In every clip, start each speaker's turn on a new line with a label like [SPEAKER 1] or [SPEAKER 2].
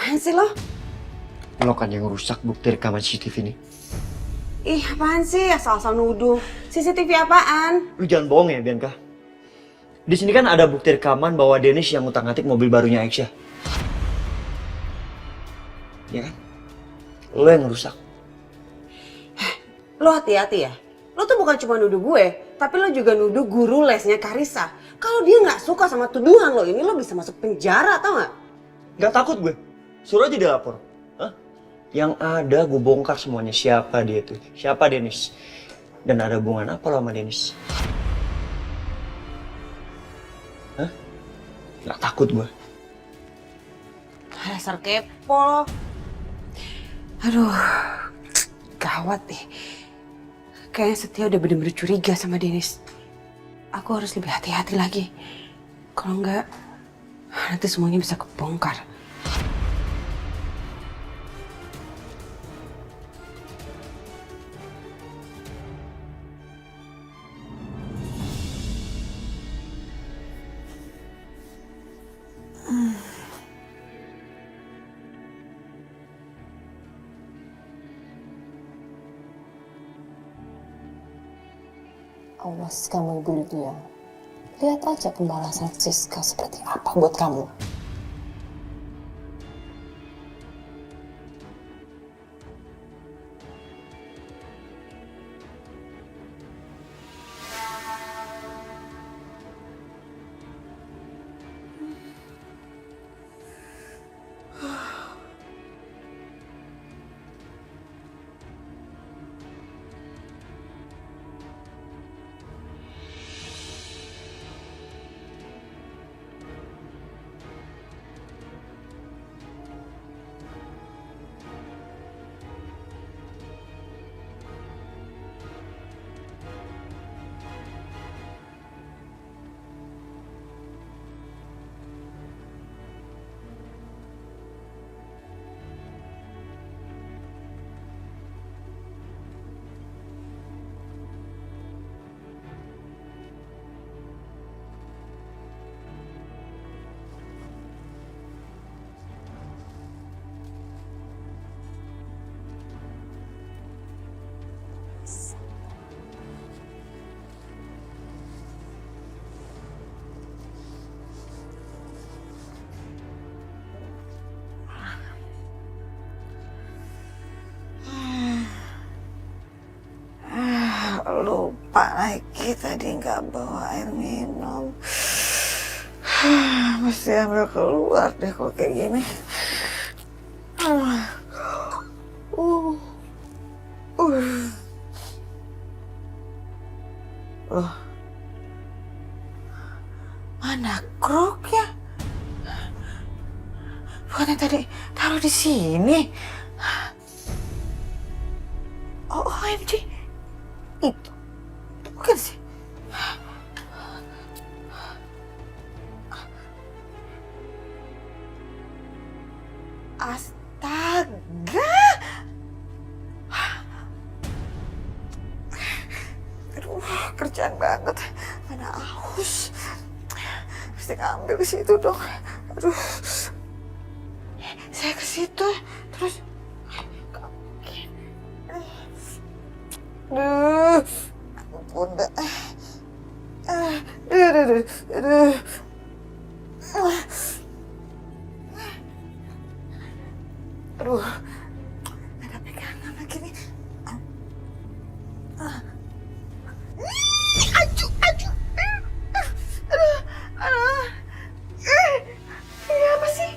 [SPEAKER 1] Apaan sih lo?
[SPEAKER 2] Lo kan yang rusak bukti rekaman CCTV ini.
[SPEAKER 1] Ih, apaan sih? Asal-asal nuduh. CCTV apaan?
[SPEAKER 2] Lu jangan bohong ya, Bianca. Di sini kan ada bukti rekaman bahwa Dennis yang ngutak-ngatik mobil barunya Aisyah. Ya kan? Lo yang rusak.
[SPEAKER 1] Lo hati-hati ya. Lo tuh bukan cuma nuduh gue, tapi lo juga nuduh guru lesnya Karissa. Kalau dia nggak suka sama tuduhan lo ini, lo bisa masuk penjara, tau nggak?
[SPEAKER 2] Gak takut gue. Suruh aja dia lapor. Hah? Yang ada gue bongkar semuanya. Siapa dia tuh? Siapa Dennis? Dan ada hubungan apa lo sama Dennis? Hah? Gak takut gue.
[SPEAKER 1] Dasar kepo lo. Aduh, gawat deh. Kayaknya Setia udah bener-bener curiga sama Dennis. Aku harus lebih hati-hati lagi. Kalau enggak, nanti semuanya bisa kebongkar.
[SPEAKER 3] Awas kamu Ibu Lydia. Lihat aja pembalasan Siska seperti apa buat kamu.
[SPEAKER 4] Lupa lagi tadi nggak bawa air minum. Mesti ambil keluar deh kok kayak gini. Uh. Loh. Mana kroknya? Bukannya tadi taruh di sini? Oh, OMG. Itu bukan sih. Astaga. Aduh, kerjaan banget. Mana aus. Mesti ngambil ke situ dong. Aduh. Saya ke situ terus. Aduh, ampun dah. Aduh. Aduh, ada pegangan lagi nih. Aduh. Aduh. Ini apa sih?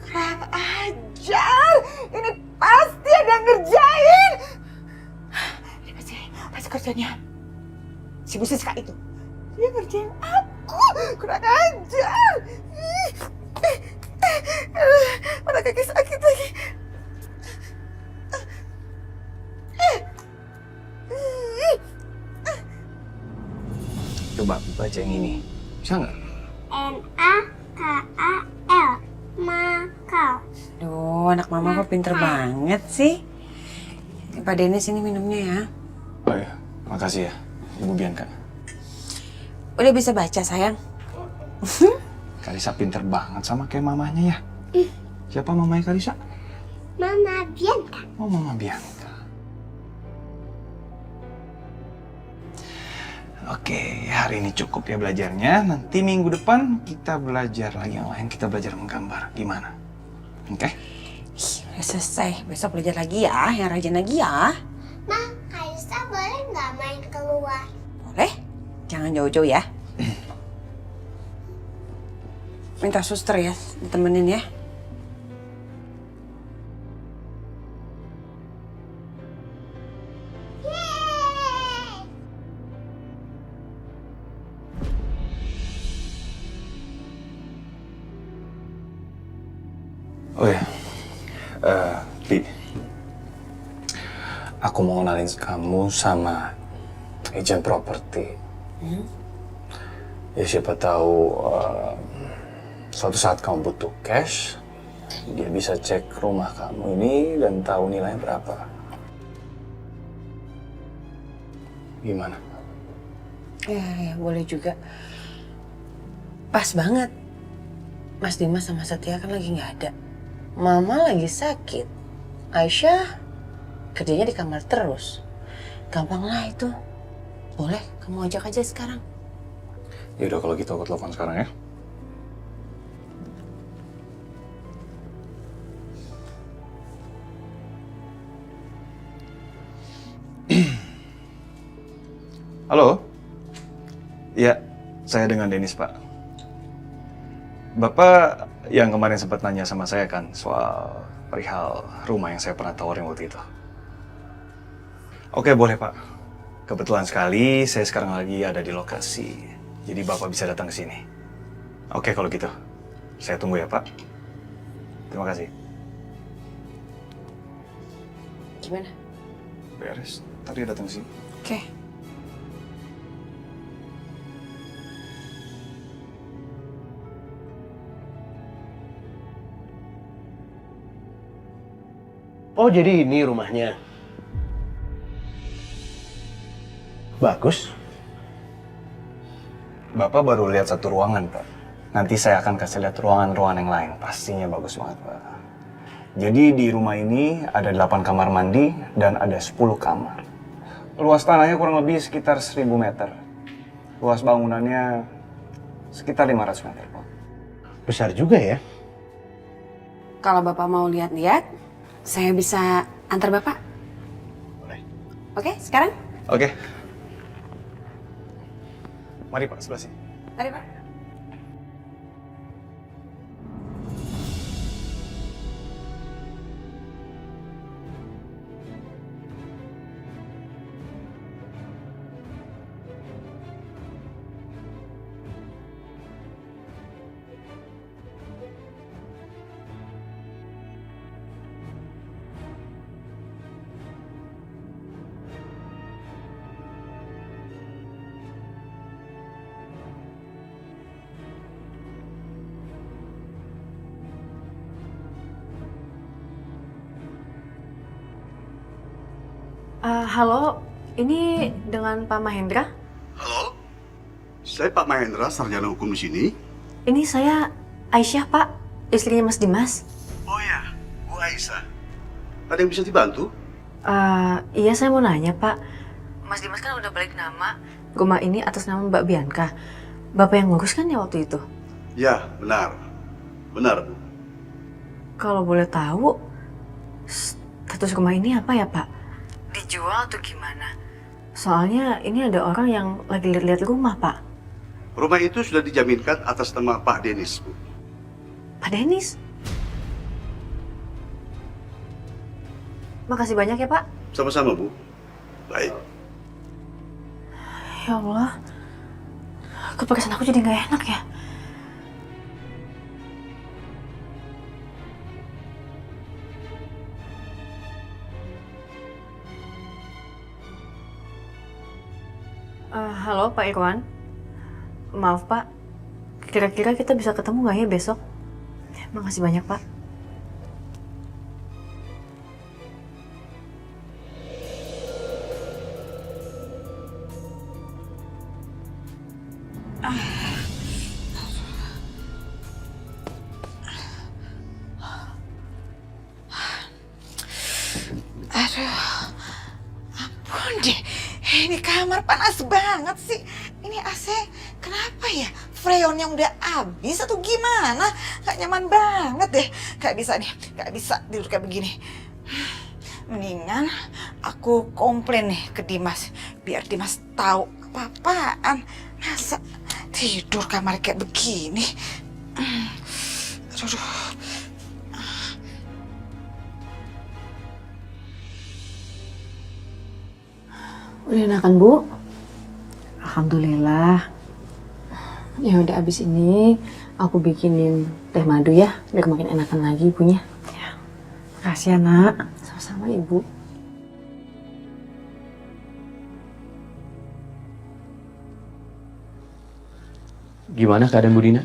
[SPEAKER 4] Kurang ajar. Ini pasti ada yang ngerjain. Ini pasti kerjanya si Bu Siska itu. Dia ngerjain aku. Kurang ajar. Mana kaki sakit lagi.
[SPEAKER 5] Coba baca yang ini. Bisa nggak?
[SPEAKER 6] Makal. Makal.
[SPEAKER 1] Duh, anak mama kok pinter banget sih. Pak Dennis ini minumnya ya.
[SPEAKER 5] Oh ya, makasih ya, Ibu Bianca.
[SPEAKER 1] Udah bisa baca sayang?
[SPEAKER 5] Kalisa pinter banget sama kayak mamanya ya. Siapa mamanya Kalisa?
[SPEAKER 6] Mama Bianca.
[SPEAKER 5] Oh, Mama Bianca. Oke, hari ini cukup ya belajarnya. Nanti minggu depan kita belajar lagi yang lain. Kita belajar menggambar. Gimana? Oke?
[SPEAKER 1] Udah selesai. Besok belajar lagi ya. Yang rajin lagi ya.
[SPEAKER 6] Ma, Kalisa boleh nggak main keluar?
[SPEAKER 1] Boleh? Jangan jauh-jauh ya. Minta suster ya, ditemenin ya.
[SPEAKER 5] Oh ya, Bi, aku mau kenalin kamu sama agent properti. Ya siapa tahu suatu saat kamu butuh cash, dia bisa cek rumah kamu ini dan tahu nilainya berapa. Gimana?
[SPEAKER 1] Ya, boleh juga. Pas banget. Mas Dimas sama Setia kan lagi nggak ada. Mama lagi sakit. Aisyah kerjanya di kamar terus. Gampang lah itu. Boleh, kamu ajak aja sekarang.
[SPEAKER 5] Ya udah kalau gitu aku telepon sekarang ya. Halo? Ya, saya dengan Dennis, Pak. Bapak yang kemarin sempat nanya sama saya kan soal perihal rumah yang saya pernah tawarin waktu itu. Oke, boleh Pak. Kebetulan sekali saya sekarang lagi ada di lokasi. Jadi Bapak bisa datang ke sini. Oke, kalau gitu. Saya tunggu ya, Pak. Terima kasih.
[SPEAKER 1] Gimana?
[SPEAKER 5] Beres. Tadi datang ke sini.
[SPEAKER 1] Oke.
[SPEAKER 7] Oh, jadi ini rumahnya. Bagus.
[SPEAKER 5] Bapak baru lihat satu ruangan, Pak. Nanti saya akan kasih lihat ruangan-ruangan yang lain. Pastinya bagus banget, Pak. Jadi di rumah ini ada 8 kamar mandi dan ada 10 kamar. Luas tanahnya kurang lebih sekitar 1000 meter. Luas bangunannya sekitar 500 meter, Pak.
[SPEAKER 7] Besar juga ya.
[SPEAKER 1] Kalau Bapak mau lihat-lihat, saya bisa antar Bapak.
[SPEAKER 7] Boleh.
[SPEAKER 1] Oke, sekarang?
[SPEAKER 5] Oke. Mari Pak, sebelah sini.
[SPEAKER 1] Mari Pak.
[SPEAKER 8] Halo, ini dengan Pak Mahendra?
[SPEAKER 9] Halo, saya Pak Mahendra, sarjana hukum di sini.
[SPEAKER 8] Ini saya Aisyah, Pak, istrinya Mas Dimas.
[SPEAKER 9] Oh ya, Bu Aisyah. Ada yang bisa dibantu?
[SPEAKER 8] Iya, saya mau nanya, Pak. Mas Dimas kan udah balik nama. Rumah ini atas nama Mbak Bianca. Bapak yang ngurus kan ya waktu itu?
[SPEAKER 9] Ya, benar. Benar, Bu.
[SPEAKER 8] Kalau boleh tahu, status rumah ini apa ya, Pak? Dijual atau gimana? Soalnya ini ada orang yang lagi lihat-lihat rumah, Pak.
[SPEAKER 9] Rumah itu sudah dijaminkan atas nama Pak Denis, Bu.
[SPEAKER 8] Pak Denis? Makasih banyak ya, Pak.
[SPEAKER 9] Sama-sama, Bu. Baik.
[SPEAKER 8] Ya Allah, keperasaan aku jadi nggak enak ya. Halo Pak Irwan, maaf Pak, kira-kira kita bisa ketemu nggak ya besok? Makasih banyak Pak.
[SPEAKER 4] kamar panas banget sih. Ini AC kenapa ya? Freonnya udah habis atau gimana? Gak nyaman banget deh. Gak bisa nih, gak bisa tidur kayak begini. Mendingan aku komplain nih ke Dimas. Biar Dimas tahu apa-apaan. Masa tidur kamar kayak begini? Aduh.
[SPEAKER 8] Udah enakan, Bu? Alhamdulillah. Ya udah abis ini aku bikinin teh madu ya, biar makin enakan lagi ibunya. Ya. Makasih ya, Nak. Sama-sama, Ibu.
[SPEAKER 10] Gimana keadaan Bu Dina?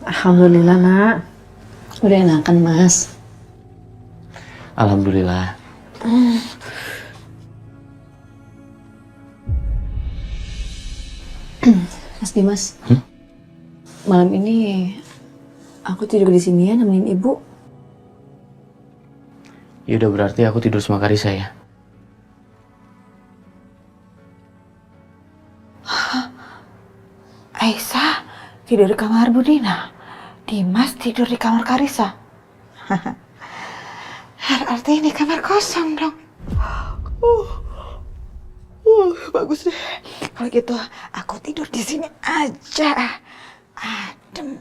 [SPEAKER 8] Alhamdulillah, Nak. Udah enakan, Mas.
[SPEAKER 10] Alhamdulillah.
[SPEAKER 8] Mas Dimas, malam ini aku tidur di sini ya nemenin Ibu.
[SPEAKER 10] Ya udah berarti aku tidur sama Karisa ya.
[SPEAKER 1] Aisyah tidur di kamar Bu Dina. Dimas tidur di kamar Karisa. Berarti ini kamar kosong dong. Bagus deh. Kalau gitu aku tidur di sini aja. Adem.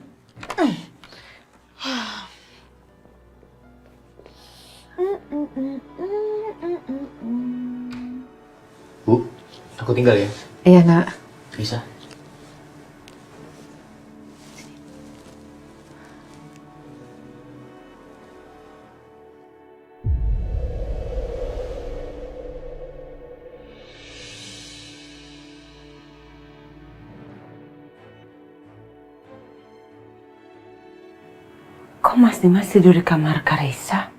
[SPEAKER 10] Bu, aku tinggal ya.
[SPEAKER 8] Iya, Nak.
[SPEAKER 10] Bisa.
[SPEAKER 1] Kok Mas Dimas tidur di kamar Karisa?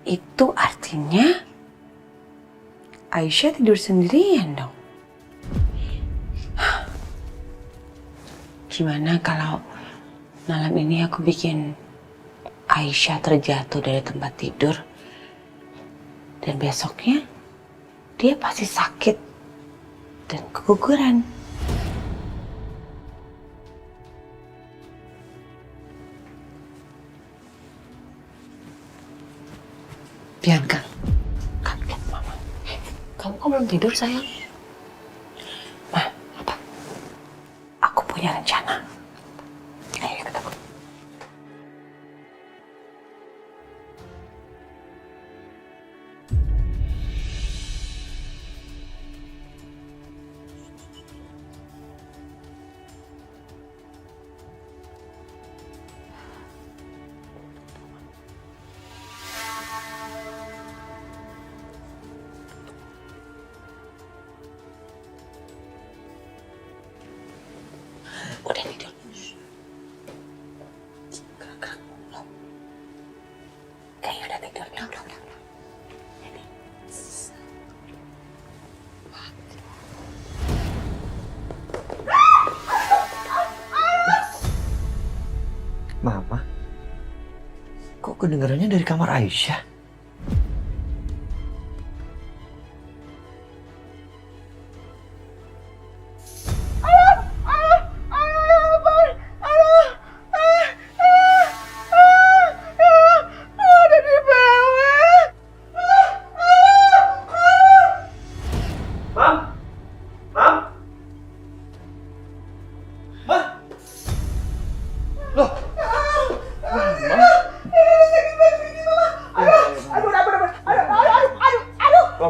[SPEAKER 1] Itu artinya Aisyah tidur sendirian dong. Gimana kalau malam ini aku bikin Aisyah terjatuh dari tempat tidur dan besoknya dia pasti sakit dan keguguran. Bianca, kaget Mama. Kamu kok belum tidur, sayang? Ma, apa? Aku punya rencana. Ayo kita ketemu. Udah tidur. Gerak-gerak. Belum. Kayaknya udah tidur. Belum.
[SPEAKER 2] Mama? Kok kedengarannya dari kamar Aisyah?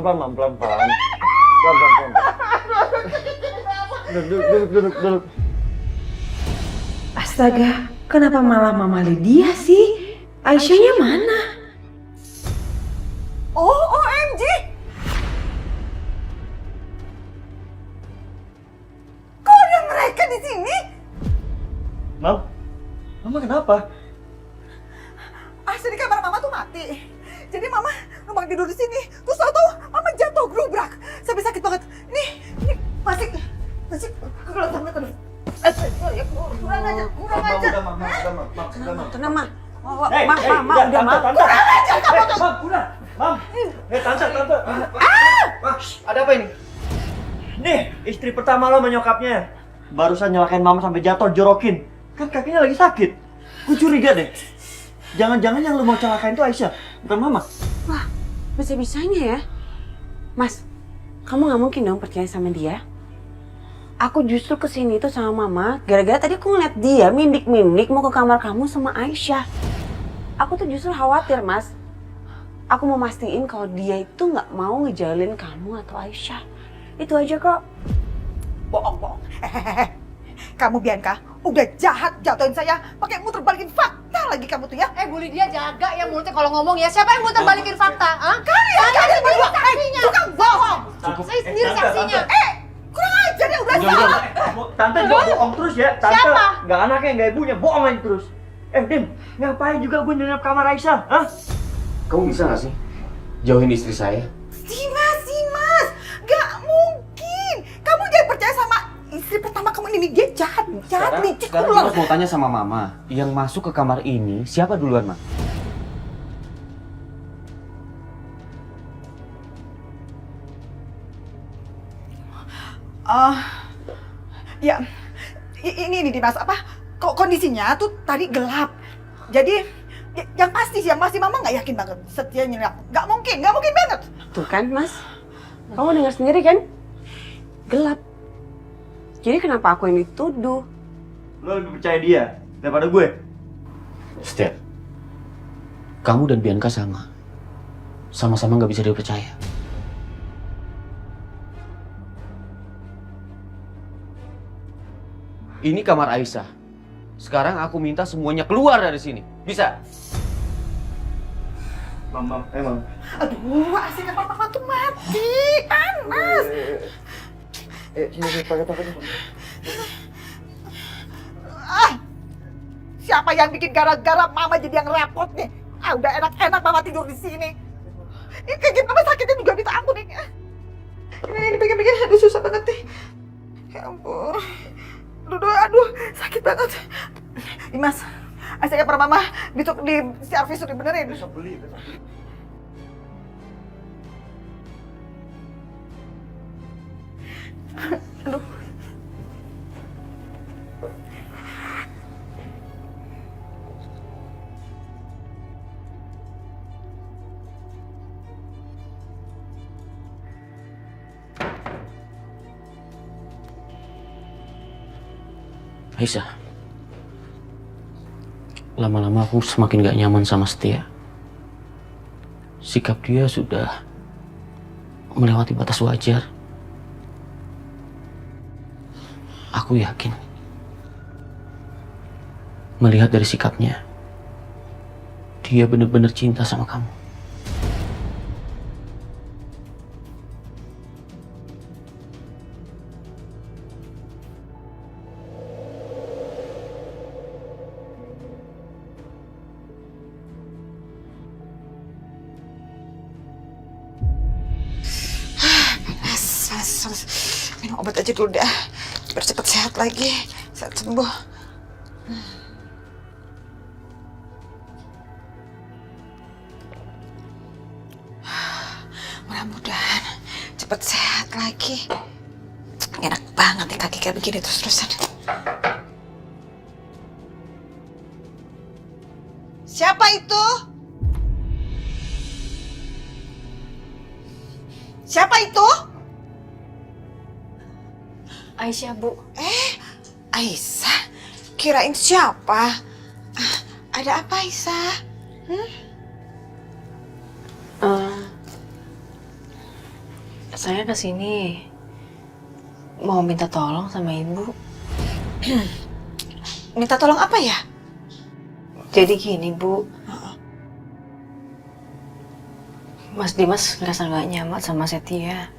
[SPEAKER 2] Pelan-pelan. Duduk.
[SPEAKER 1] Astaga, kenapa malah Mama Lydia sih? Aisyahnya mana?
[SPEAKER 4] Oh, OMG! Kok ada mereka di sini?
[SPEAKER 2] Mama kenapa?
[SPEAKER 4] AC di kamar Mama tuh mati. Jadi Mama numpang tidur di sini. Terus tahu Mama jatuh gerobrak. Sampai sakit banget. Nih, masih kegelotan banget. Kurang aja.
[SPEAKER 2] Udah, Mama.
[SPEAKER 1] Tenang, Ma.
[SPEAKER 2] Hey,
[SPEAKER 1] Mama, udah, Ma.
[SPEAKER 4] Kurang aja kamu tuh.
[SPEAKER 2] Udah. Mam, tante.
[SPEAKER 10] Ada apa ini?
[SPEAKER 2] Nih, istri pertama lo sama nyokapnya. Barusan nyelakain mama sampai jatuh, jorokin. Kan kakinya lagi sakit. Gue curiga deh. Jangan-jangan yang lo mau celakain itu Aisyah, bukan mama.
[SPEAKER 1] Wah, bisa-bisanya ya. Mas, kamu nggak mungkin dong percaya sama dia. Aku justru kesini tuh sama mama, gara-gara tadi aku ngeliat dia mindik-mindik mau ke kamar kamu sama Aisyah. Aku tuh justru khawatir, Mas. Aku mau mastiin kalau dia itu nggak mau ngejalin kamu atau Aisyah. Itu aja kok.
[SPEAKER 4] Bohong. Kamu Bianca, udah jahat jatuhin saya, pakai muter balikin fakta lagi kamu tuh ya.
[SPEAKER 3] Bu Lydia jaga ya mulutnya kalau ngomong ya. Siapa yang muter balikin fakta?
[SPEAKER 4] Kalian berdua
[SPEAKER 3] saksinya.
[SPEAKER 4] tukang bohong.
[SPEAKER 3] Saya sendiri saksinya.
[SPEAKER 4] Kurang ajar ya udah salah.
[SPEAKER 2] Tante juga bohong terus ya. Tante
[SPEAKER 3] Siapa?
[SPEAKER 2] nggak anaknya, nggak ibunya, bohong aja terus. Dim, ngapain juga gue nginep kamar Aisyah? Hah?
[SPEAKER 10] Kamu bisa nggak sih jauhin istri saya?
[SPEAKER 4] Dimas, gak mungkin. Kamu jangan percaya sama istri pertama kamu ini. Dia jahat licik.
[SPEAKER 10] Sekarang Dimas mau tanya sama mama, yang masuk ke kamar ini siapa duluan, Ma?
[SPEAKER 4] Ya, ini Dimas, kok kondisinya tuh tadi gelap. Jadi, yang pasti mama nggak yakin banget Setia nyelak. Nggak mungkin banget.
[SPEAKER 1] Tuh kan, Mas. Kamu dengar sendiri kan? Gelap. Jadi kenapa aku yang dituduh?
[SPEAKER 2] Lo lebih percaya dia daripada gue?
[SPEAKER 10] Setia, kamu dan Bianca sama-sama nggak bisa dipercaya. Ini kamar Aisyah. Sekarang aku minta semuanya keluar dari sini. Bisa?
[SPEAKER 2] Mam.
[SPEAKER 4] Aduh, AC kamar mama tuh mati. Panas.
[SPEAKER 2] Sini, pakai toket.
[SPEAKER 4] Siapa yang bikin gara-gara mama jadi yang repot nih? Udah enak-enak mama tidur di sini. Ini kayak gimana sakitnya juga minta ampun ini. Ini pikir-pikir aduh susah banget nih. Ya ampun. Aduh, sakit banget. Dimas, AC kamar mama di servis udah dibenerin.
[SPEAKER 2] Besok beli.
[SPEAKER 4] Aduh.
[SPEAKER 10] Aisyah, lama-lama aku semakin gak nyaman sama Setia. Sikap dia sudah melewati batas wajar. Aku yakin, melihat dari sikapnya, dia benar-benar cinta sama kamu.
[SPEAKER 4] Minum obat aja dulu dah, biar cepet sehat lagi, sehat sembuh. Mudah-mudahan cepet sehat lagi. Enak banget nih kaki kayak begini terus-terusan. Siapa itu? Siapa itu?
[SPEAKER 8] Aisyah, Bu.
[SPEAKER 4] Aisyah? Kirain siapa? Ada apa, Aisyah?
[SPEAKER 8] Saya kesini mau minta tolong sama Ibu.
[SPEAKER 4] Minta tolong apa ya?
[SPEAKER 8] Jadi gini, Bu. Mas Dimas ngerasa gak nyaman sama Setia.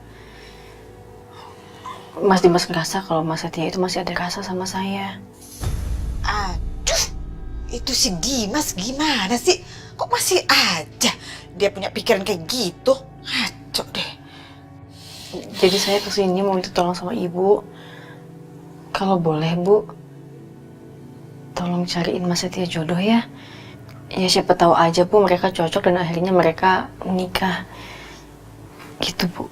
[SPEAKER 8] Mas Dimas ngerasa kalau Mas Setia itu masih ada rasa sama saya.
[SPEAKER 4] Aduh, itu si Dimas gimana sih? Kok masih aja dia punya pikiran kayak gitu? Ngaco deh.
[SPEAKER 8] Jadi saya kesini mau minta tolong sama Ibu. Kalau boleh, Bu, tolong cariin Mas Setia jodoh ya. Ya siapa tahu aja Bu mereka cocok dan akhirnya mereka menikah. Gitu Bu.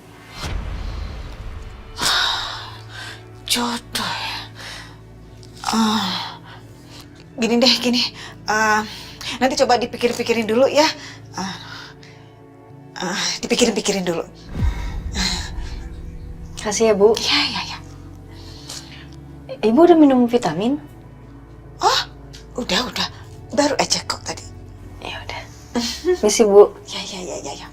[SPEAKER 4] Jodoh ya. Gini deh, gini. Nanti coba dipikir-pikirin dulu ya. Dipikirin-pikirin dulu.
[SPEAKER 8] Kasih ya Bu.
[SPEAKER 4] Ya.
[SPEAKER 8] Ibu udah minum vitamin?
[SPEAKER 4] Oh, udah. Baru aja kok tadi.
[SPEAKER 8] Ya udah. Misi Bu.
[SPEAKER 4] Ya.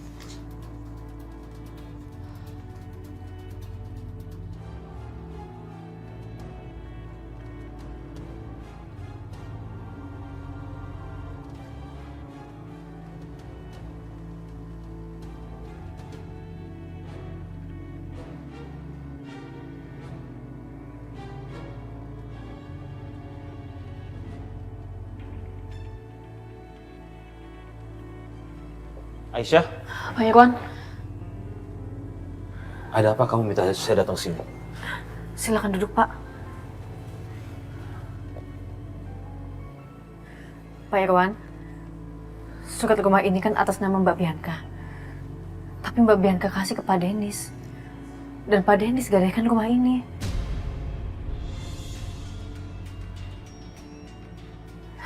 [SPEAKER 10] Aisyah,
[SPEAKER 8] Pak Irwan,
[SPEAKER 10] ada apa kamu minta saya datang sini?
[SPEAKER 8] silakan duduk Pak. Pak Irwan, surat rumah ini kan atas nama Mbak Bianca. Tapi Mbak Bianca kasih ke Pak Denis. Dan Pak Denis gadaikan rumah ini.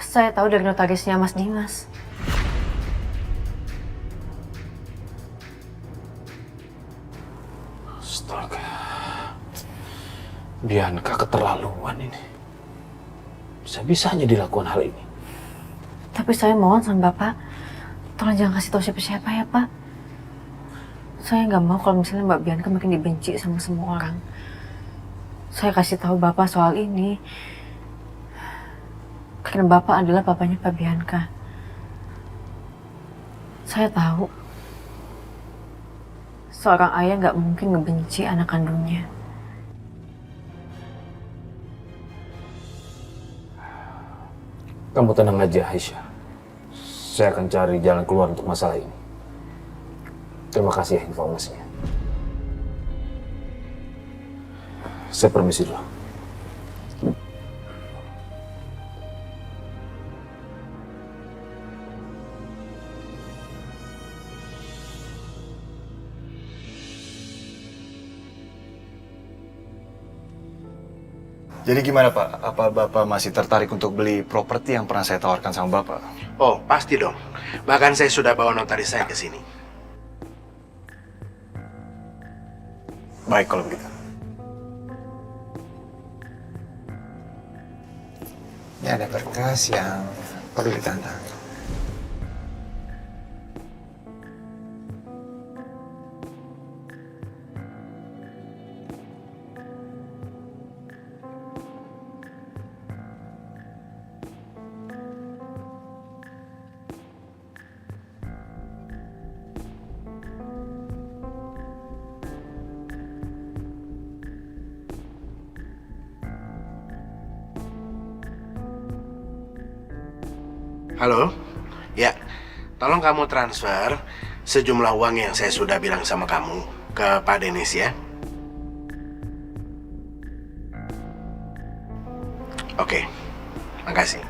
[SPEAKER 8] Saya tahu dari notarisnya Mas Dimas.
[SPEAKER 10] Astaga. Bianca keterlaluan ini. Bisa-bisanya dilakukan hal ini.
[SPEAKER 8] Tapi saya mohon sama Bapak, tolong jangan kasih tahu siapa-siapa ya Pak. Saya nggak mau kalau misalnya Mbak Bianca makin dibenci sama semua orang. Saya kasih tahu Bapak soal ini karena Bapak adalah bapaknya Pak Bianca. Saya tahu seorang ayah nggak mungkin ngebenci anak kandungnya.
[SPEAKER 10] Kamu tenang aja, Aisyah. Saya akan cari jalan keluar untuk masalah ini. Terima kasih ya informasinya. Saya permisi dulu.
[SPEAKER 5] Jadi gimana Pak? Apa Bapak masih tertarik untuk beli properti yang pernah saya tawarkan sama Bapak?
[SPEAKER 7] Oh, pasti dong. Bahkan saya sudah bawa notaris saya ke sini.
[SPEAKER 5] Baik kalau begitu.
[SPEAKER 11] Ini ada berkas yang perlu ditantang.
[SPEAKER 7] Halo? Ya, tolong kamu transfer sejumlah uang yang saya sudah bilang sama kamu ke Pak Denis ya. Oke, makasih.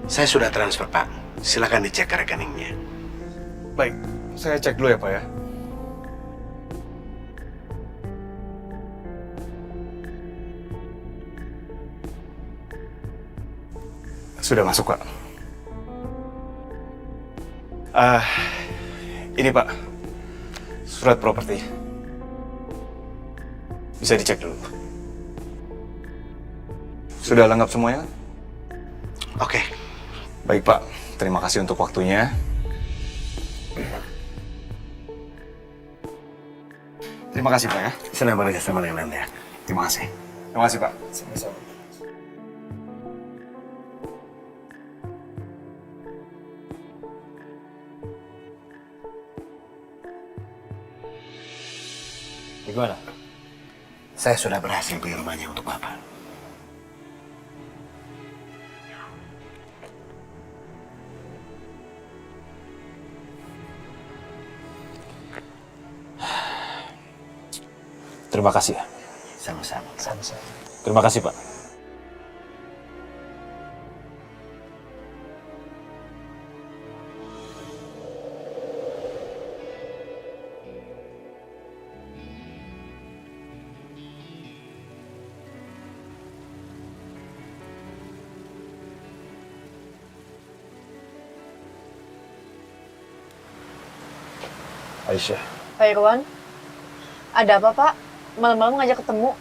[SPEAKER 7] Saya sudah transfer Pak, silakan dicek ke rekeningnya.
[SPEAKER 5] Baik, saya cek dulu ya Pak ya. Sudah masuk Pak. Ini Pak, surat properti. Bisa dicek dulu. Sudah lengkap semuanya?
[SPEAKER 7] Oke.
[SPEAKER 5] Baik Pak, terima kasih untuk waktunya. Terima kasih Pak ya.
[SPEAKER 7] Senang bekerja sama dengan Anda.
[SPEAKER 5] Terima kasih. Terima kasih Pak.
[SPEAKER 7] Sama-sama.
[SPEAKER 10] Gimana?
[SPEAKER 7] Saya sudah berhasil beli rumahnya untuk Bapak.
[SPEAKER 10] Terima kasih ya.
[SPEAKER 7] Sama-sama.
[SPEAKER 10] Terima kasih Pak. Aisyah.
[SPEAKER 8] Pak Irwan, ada apa Pak? Malam-malam ngajak ketemu.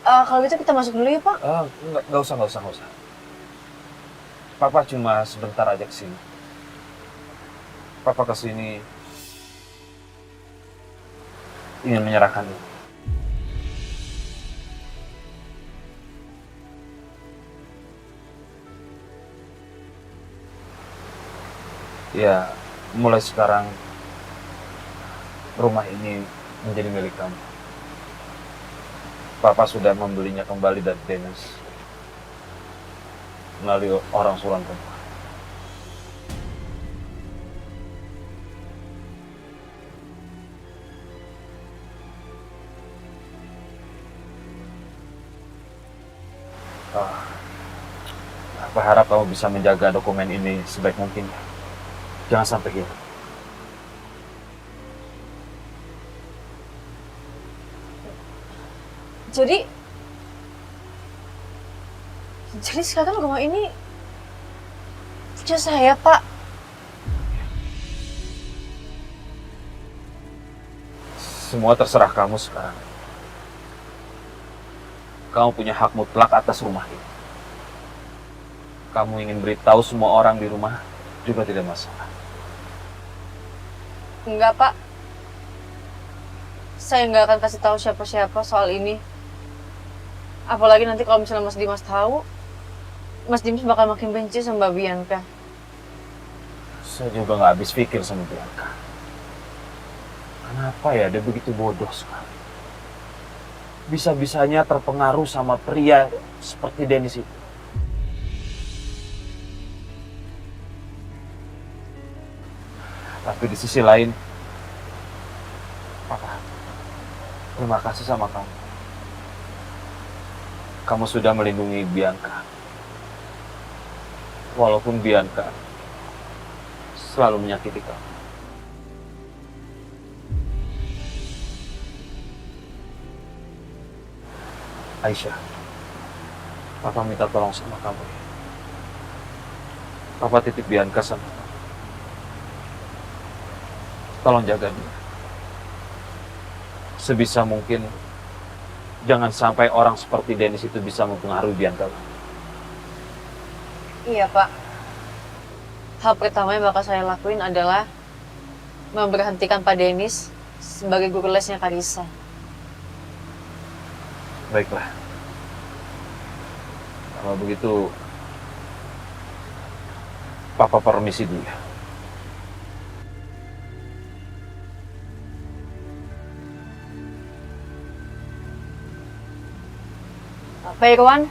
[SPEAKER 8] Kalau gitu kita masuk dulu ya Pak.
[SPEAKER 10] Nggak usah. Papa cuma sebentar aja kesini. Papa kesini ingin menyerahkan ini. Ya, mulai sekarang rumah ini menjadi milik kamu. Papa sudah membelinya kembali dari Dennis melalui orang suruhan rumah. Papa harap kamu bisa menjaga dokumen ini sebaik mungkin. Jangan sampai hilang.
[SPEAKER 8] Jadi sekarang rumah ini punya saya, Pak.
[SPEAKER 10] Semua terserah kamu sekarang. Kamu punya hak mutlak atas rumah ini. Kamu ingin beritahu semua orang di rumah juga tidak masalah.
[SPEAKER 8] Enggak, Pak. Saya nggak akan kasih tahu siapa-siapa soal ini. Apalagi nanti kalau misalnya Mas Dimas tahu, Mas Dimas bakal makin benci sama Mbak Bianca.
[SPEAKER 10] Saya juga nggak habis pikir sama Bianca. Kenapa ya dia begitu bodoh sekali? Bisa-bisanya terpengaruh sama pria seperti Dennis itu. Tapi di sisi lain, Papa, terima kasih sama kamu. Kamu sudah melindungi Bianca. Walaupun Bianca selalu menyakiti kamu. Aisyah, Papa minta tolong sama kamu. Papa titip Bianca sama kamu. Tolong jaga dia. Sebisa mungkin, jangan sampai orang seperti Dennis itu bisa mempengaruhi Bianca.
[SPEAKER 8] Iya, Pak. Hal pertama yang bakal saya lakuin adalah memberhentikan Pak Dennis sebagai guru lesnya Karissa.
[SPEAKER 10] Baiklah. Kalau begitu, Papa permisi dulu ya.
[SPEAKER 8] Pak Irwan,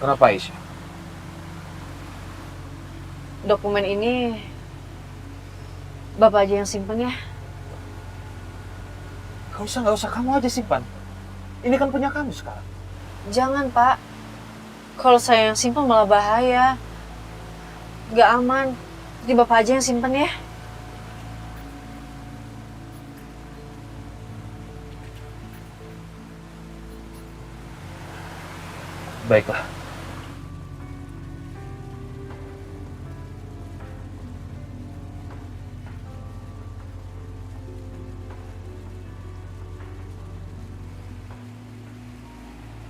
[SPEAKER 10] Kenapa Aisyah?
[SPEAKER 8] dokumen ini Bapak aja yang simpen ya.
[SPEAKER 10] Nggak usah, kamu aja simpan. Ini kan punya kamu sekarang.
[SPEAKER 8] Jangan, Pak. Kalau saya yang simpen malah bahaya. Gak aman. Jadi Bapak aja yang simpen ya.
[SPEAKER 10] Baiklah.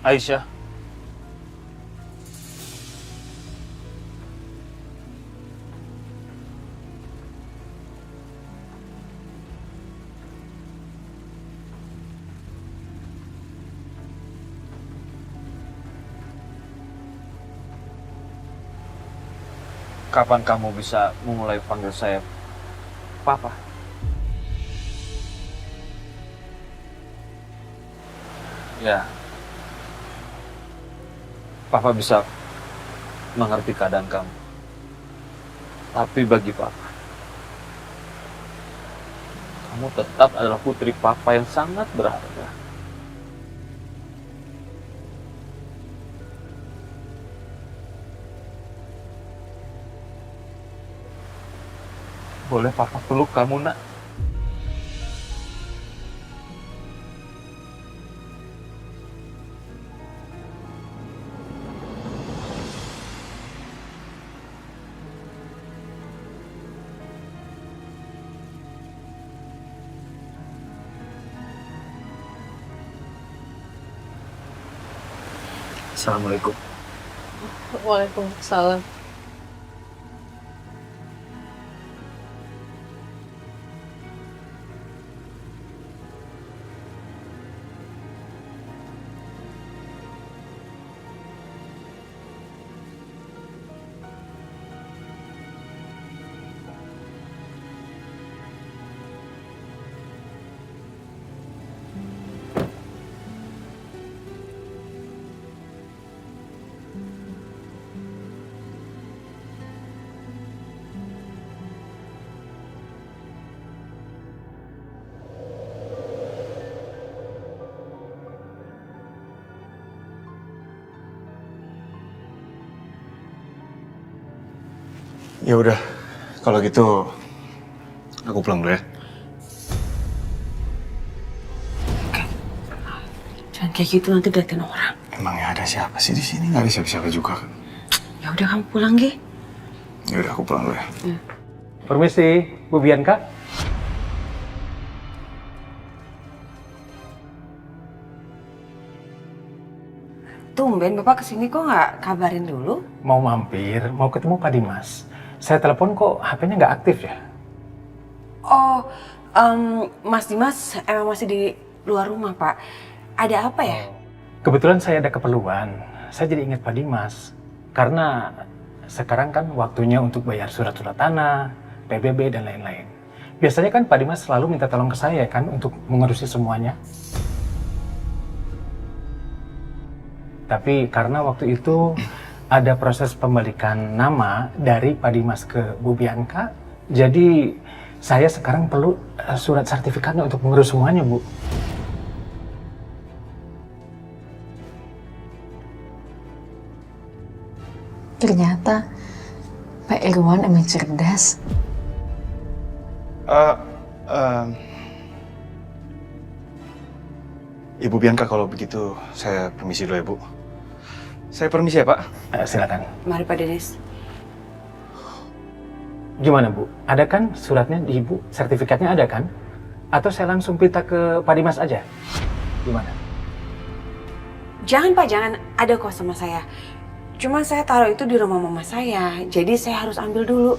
[SPEAKER 10] Aisyah. Kapan kamu bisa memulai panggil saya Papa? Ya. Papa bisa mengerti keadaan kamu. Tapi bagi Papa, kamu tetap adalah putri Papa yang sangat berharga. Boleh Papa peluk kamu, Nak? Assalamualaikum.
[SPEAKER 8] Waalaikumsalam.
[SPEAKER 5] Ya udah, kalau gitu aku pulang dulu ya.
[SPEAKER 1] Jangan kayak gitu, nanti diliatin orang.
[SPEAKER 5] Emangnya ada siapa sih di sini? Nggak ada siapa-siapa juga kan?
[SPEAKER 1] Ya udah kamu pulang, Gi.
[SPEAKER 5] Ya udah, aku pulang dulu ya.
[SPEAKER 10] Permisi, Bu Bianca.
[SPEAKER 1] Tumben Bapak kesini kok nggak kabarin dulu?
[SPEAKER 10] Mau mampir, mau ketemu Pak Dimas. Saya telepon kok HP-nya nggak aktif ya?
[SPEAKER 1] Oh, Mas Dimas emang masih di luar rumah, Pak. Ada apa ya?
[SPEAKER 10] Kebetulan saya ada keperluan. Saya jadi ingat Pak Dimas. Karena sekarang kan waktunya untuk bayar surat-surat tanah, PBB, dan lain-lain. Biasanya kan Pak Dimas selalu minta tolong ke saya kan untuk mengurusi semuanya. Tapi karena waktu itu ada proses pembalikan nama dari Pak Dimas ke Bu Bianca, jadi saya sekarang perlu surat sertifikatnya untuk mengurus semuanya, Bu.
[SPEAKER 3] Ternyata Pak Irwan emang cerdas.
[SPEAKER 5] Ibu Bianca, kalau begitu saya permisi dulu ya, Bu. Saya permisi ya, Pak.
[SPEAKER 10] Silakan.
[SPEAKER 1] Mari Pak Denis.
[SPEAKER 10] Gimana, Bu? Ada kan suratnya di Ibu? Sertifikatnya ada kan? Atau saya langsung minta ke Pak Dimas aja? Gimana?
[SPEAKER 1] Jangan Pak, jangan. Ada kok sama saya. Cuma saya taruh itu di rumah mama saya, jadi saya harus ambil dulu.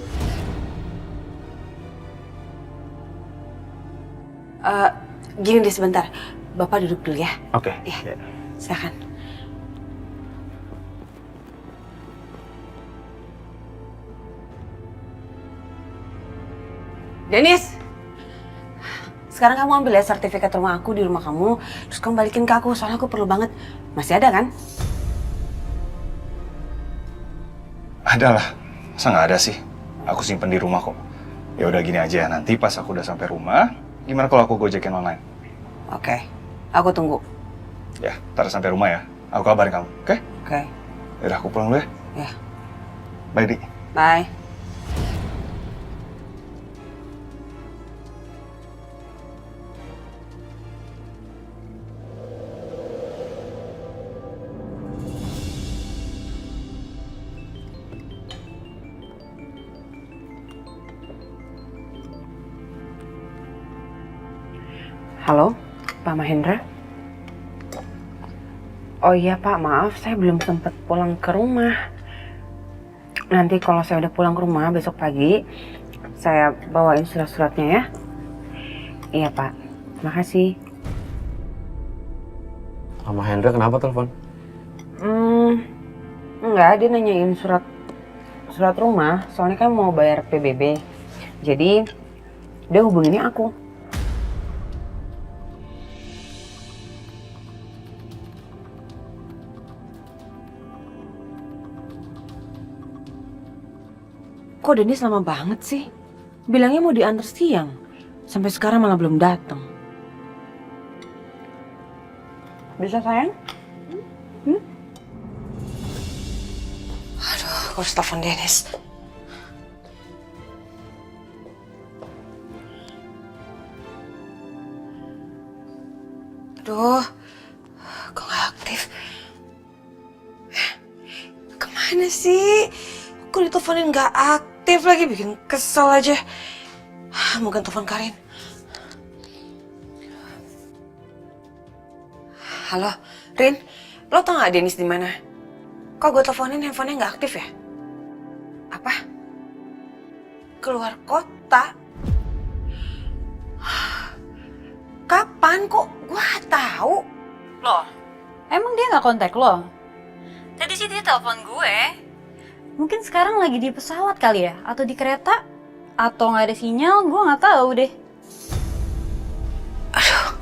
[SPEAKER 1] Gini deh sebentar, Bapak duduk dulu ya.
[SPEAKER 10] Oke.
[SPEAKER 1] Ya, silakan. Denis, sekarang kamu ambil ya sertifikat rumah aku di rumah kamu, terus kamu balikin ke aku, soalnya aku perlu banget. Masih ada kan?
[SPEAKER 5] Ada lah. Masa nggak ada sih? Aku simpen di rumah kok. Ya udah gini aja, nanti pas aku udah sampai rumah, gimana kalau aku gojekin online?
[SPEAKER 1] Oke, aku tunggu.
[SPEAKER 5] Ya, ntar sampai rumah ya. Aku kabarin kamu, oke?
[SPEAKER 1] Oke.
[SPEAKER 5] Yaudah, aku pulang dulu ya.
[SPEAKER 1] Ya.
[SPEAKER 5] Bye, Di.
[SPEAKER 1] Bye. Halo, Pak Mahendra? Oh iya Pak, maaf saya belum sempat pulang ke rumah. Nanti kalau saya udah pulang ke rumah besok pagi, saya bawain surat-suratnya ya. Iya Pak, makasih.
[SPEAKER 12] Pak Mahendra kenapa telepon?
[SPEAKER 1] Enggak, dia nanyain surat rumah, soalnya kan mau bayar PBB. Jadi dia hubunginnya aku. Kok Denis lama banget sih? Bilangnya mau diantar siang. Sampai sekarang malah belum datang. Bisa sayang? Aduh, aku harus telepon Denis. Aduh, kok gak aktif? Kemana sih? Kok diteleponin gak aktif lagi, bikin kesel aja. Mungkin telepon Karin. Halo, Rin, lo tau gak Denis di mana? Kok gue teleponin handphonenya nggak aktif ya? Apa? Keluar kota? Kapan kok gue tahu?
[SPEAKER 8] Loh, emang dia nggak kontak lo? Tadi sih dia telepon gue. Mungkin sekarang lagi di pesawat kali ya? Atau di kereta? Atau nggak ada sinyal? Gue nggak tahu deh.
[SPEAKER 1] Aduh.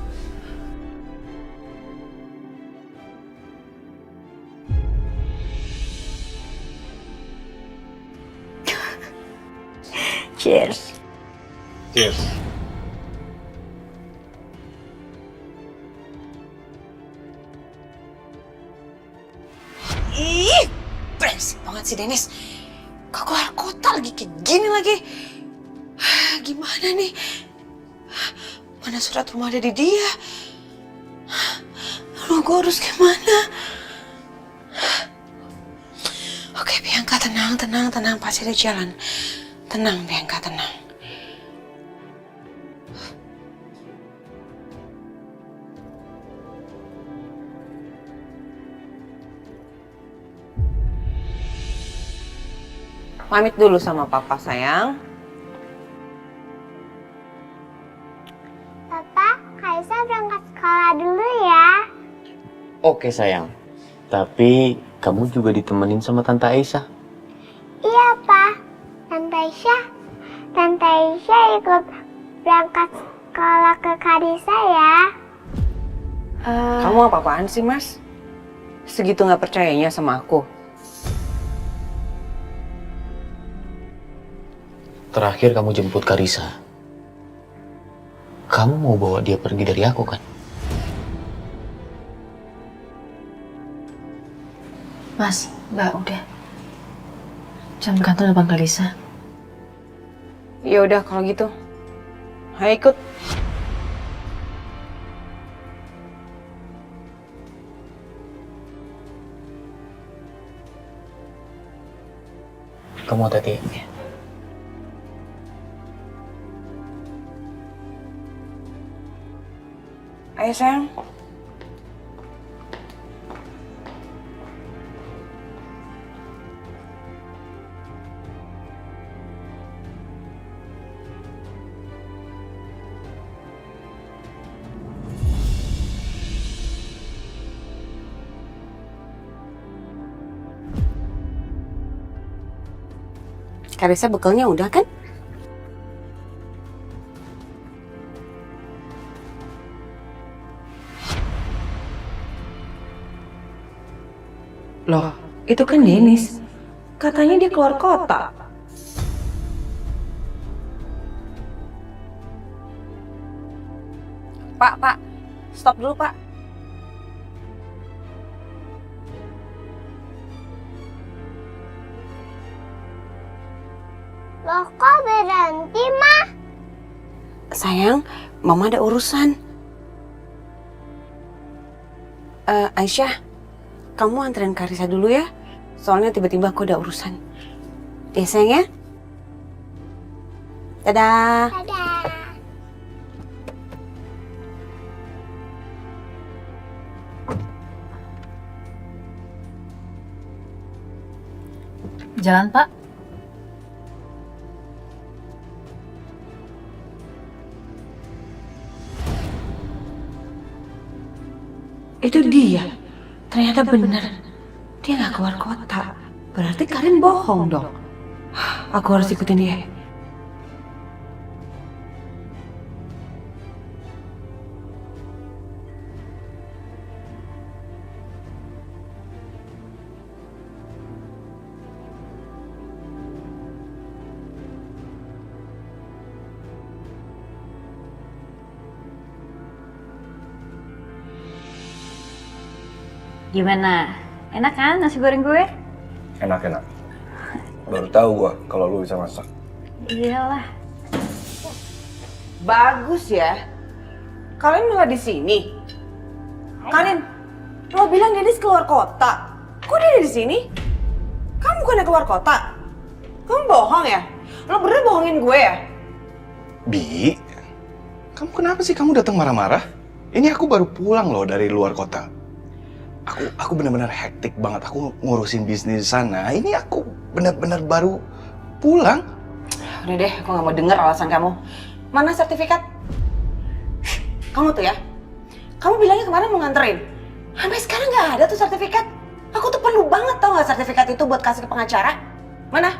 [SPEAKER 8] Cheers.
[SPEAKER 5] Cheers.
[SPEAKER 1] Ih, brengsek banget si Dennis. Kok keluar kota lagi kayak gini lagi? Gimana nih? Mana surat rumah ada di dia? Aduh, gue harus gimana? Oke, Bianca, tenang. Pasti ada jalan. Tenang, Bianca, tenang. Pamit dulu sama papa, sayang.
[SPEAKER 6] Papa, Kaisa berangkat sekolah dulu ya.
[SPEAKER 12] Oke sayang, tapi kamu juga ditemenin sama Tante Aisyah.
[SPEAKER 6] Iya, Pak. Tante Aisyah ikut berangkat sekolah ke Karisa ya.
[SPEAKER 1] Kamu apa-apaan sih, Mas? Segitu nggak percayanya sama aku?
[SPEAKER 12] Terakhir kamu jemput Karisa, kamu mau bawa dia pergi dari aku kan?
[SPEAKER 8] Mas, Mbak, udah. Jangan kantor depan Karisa.
[SPEAKER 1] Ya udah kalau gitu. Ayo ikut.
[SPEAKER 12] Kamu hati-hati ya.
[SPEAKER 1] Ayo, sayang. Karisa bekalnya udah kan? Loh, itu kan Dennis. Katanya dia keluar kota. Pak, stop dulu, Pak.
[SPEAKER 6] Loh, kok berhenti, Ma?
[SPEAKER 1] Sayang, Mama ada urusan. Aisyah, kamu anterin Karisa dulu ya. Soalnya tiba-tiba aku ada urusan. Ya, sayang ya? Dadah.
[SPEAKER 6] Dadah.
[SPEAKER 8] Jalan, Pak.
[SPEAKER 1] Itu dia. Ternyata benar. Dia nggak keluar kota. Berarti Karin bohong dong. Aku harus ikutin dia.
[SPEAKER 8] Gimana? Enak kan nasi goreng gue?
[SPEAKER 5] Enak. Baru tahu gua kalau lu bisa masak.
[SPEAKER 8] Iyalah.
[SPEAKER 1] Bagus ya. Kalian malah di sini. Karin, lo bilang Dennis keluar kota. Kok dia ada di sini? Kamu bukannya keluar kota? Kamu bohong ya? Lo bener bohongin gue ya?
[SPEAKER 5] Bi, kamu kenapa sih kamu datang marah-marah? Ini aku baru pulang loh dari luar kota. Aku benar-benar hektik banget. Aku ngurusin bisnis di sana. Ini aku benar-benar baru pulang.
[SPEAKER 1] Udah deh, aku nggak mau dengar alasan kamu. Mana sertifikat? Kamu tuh ya, kamu bilangnya kemarin mau nganterin. Sampai sekarang nggak ada tuh sertifikat. Aku tuh perlu banget tau nggak sertifikat itu buat kasih ke pengacara. Mana?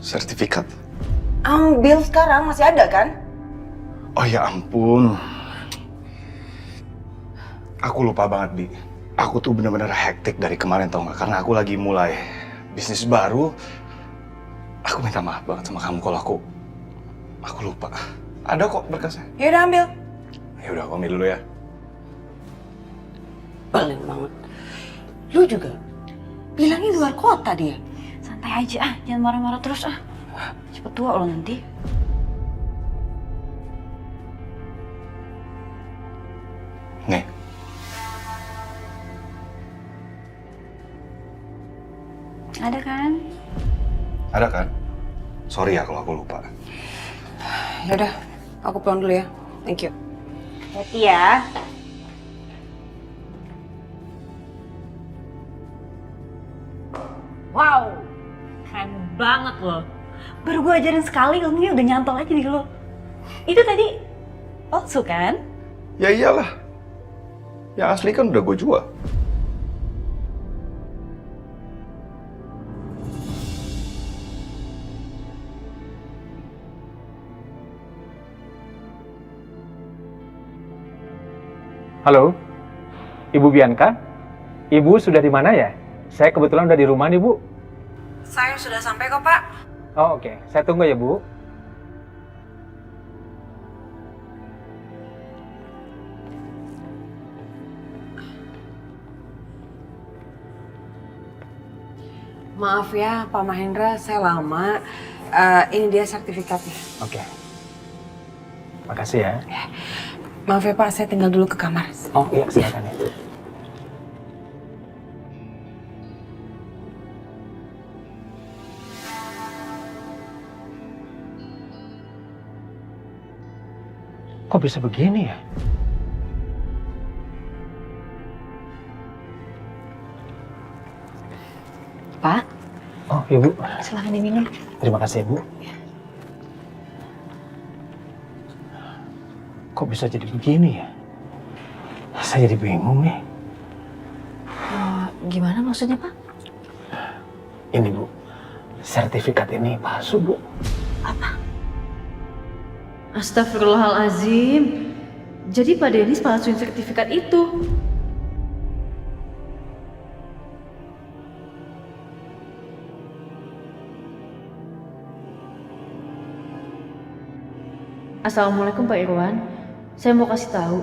[SPEAKER 5] Sertifikat?
[SPEAKER 1] Ambil sekarang, masih ada kan?
[SPEAKER 5] Oh ya ampun. Aku lupa banget, Bi. Aku tuh benar-benar hektik dari kemarin tau nggak? Karena aku lagi mulai bisnis baru. Aku minta maaf banget sama kamu kalau aku lupa. Ada kok berkasnya.
[SPEAKER 1] Ya udah ambil.
[SPEAKER 5] Ya udah, aku ambil dulu ya.
[SPEAKER 1] Balen banget. Lu juga bilangnya luar kota dia.
[SPEAKER 8] Santai aja jangan marah-marah terus Cepet tua lo nanti.
[SPEAKER 5] Nih.
[SPEAKER 8] Ada kan?
[SPEAKER 5] Ada kan? Sorry ya kalau aku lupa.
[SPEAKER 1] Ya udah, aku pulang dulu ya. Thank you.
[SPEAKER 8] Hati ya. Wow, keren banget loh. Baru gue ajarin sekali, ilmunya udah nyantol aja di lo. Itu tadi palsu kan?
[SPEAKER 5] Ya iyalah. Yang asli kan udah gue jual.
[SPEAKER 10] Halo, Ibu Bianca? Ibu sudah di mana ya? Saya kebetulan udah di rumah nih, Bu.
[SPEAKER 1] Saya sudah sampai kok, Pak.
[SPEAKER 10] Oh, oke. Saya tunggu ya, Bu.
[SPEAKER 1] Maaf ya, Pak Mahendra, saya lama. Ini dia sertifikatnya.
[SPEAKER 10] Oke. Makasih ya.
[SPEAKER 1] Maaf ya, Pak, saya tinggal dulu ke kamar.
[SPEAKER 10] Oh iya, silakan ya. Kok bisa begini ya?
[SPEAKER 8] Pak,
[SPEAKER 10] Oh, Ibu.
[SPEAKER 8] silahkan diminum.
[SPEAKER 10] Terima kasih, Bu. Kok bisa jadi begini ya? Saya jadi bingung nih.
[SPEAKER 8] Gimana maksudnya, Pak?
[SPEAKER 10] Ini, Bu. Sertifikat ini palsu, Bu.
[SPEAKER 8] Astagfirullahalazim. Jadi Pak Denis palsuin sertifikat itu. Assalamualaikum Pak Irwan. Saya mau kasih tahu,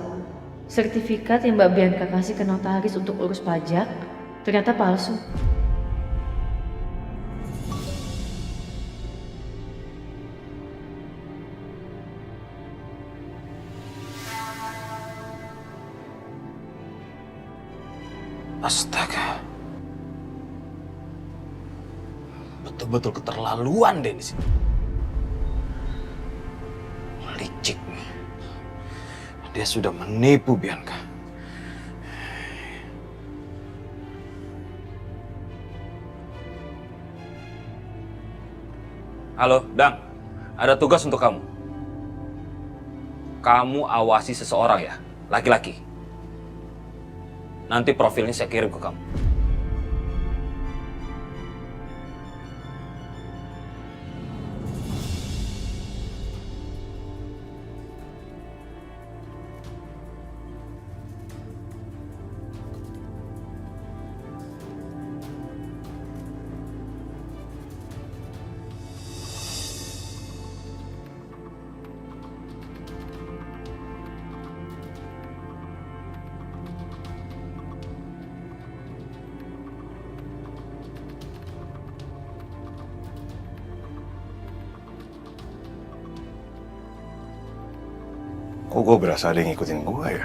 [SPEAKER 8] sertifikat yang Mbak Bianca kasih ke notaris untuk urus pajak ternyata palsu.
[SPEAKER 5] Astaga. Betul-betul keterlaluan deh di sini. Licik. Dia sudah menipu Bianca.
[SPEAKER 13] Halo, Dang. Ada tugas untuk kamu. Kamu awasi seseorang ya, laki-laki. Nanti profilnya saya kirim ke kamu.
[SPEAKER 5] Kok gue berasa ada yang ngikutin gue ya?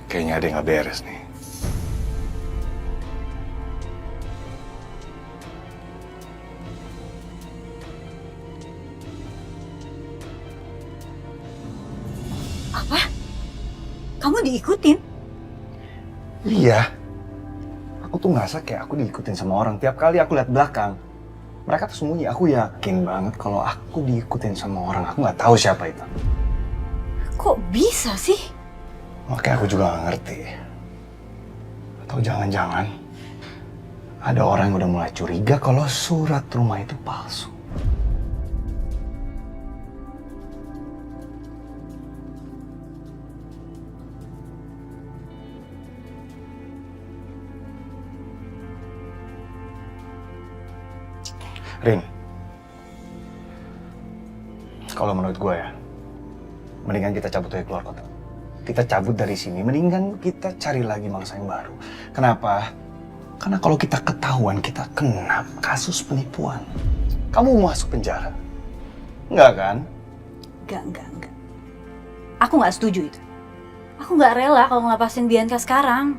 [SPEAKER 5] Kayaknya ada yang gak beres nih.
[SPEAKER 14] diikutin?
[SPEAKER 5] Iya. Aku tuh ngerasa kayak aku diikutin sama orang. Tiap kali aku lihat belakang, mereka tuh sembunyi. Aku yakin banget kalau aku diikutin sama orang. Aku nggak tahu siapa itu.
[SPEAKER 14] Kok bisa sih?
[SPEAKER 5] Makanya aku juga nggak ngerti. Atau jangan-jangan ada orang yang udah mulai curiga kalau surat rumah itu palsu. Rin, kalau menurut gue ya, mendingan kita cabut dari keluar kota. Kita cabut dari sini, mendingan kita cari lagi mangsa yang baru. Kenapa? Karena kalau kita ketahuan, kita kena kasus penipuan. Kamu mau masuk penjara? Enggak kan?
[SPEAKER 14] Enggak. Aku nggak setuju itu. Aku nggak rela kalau ngelepasin Bianca sekarang.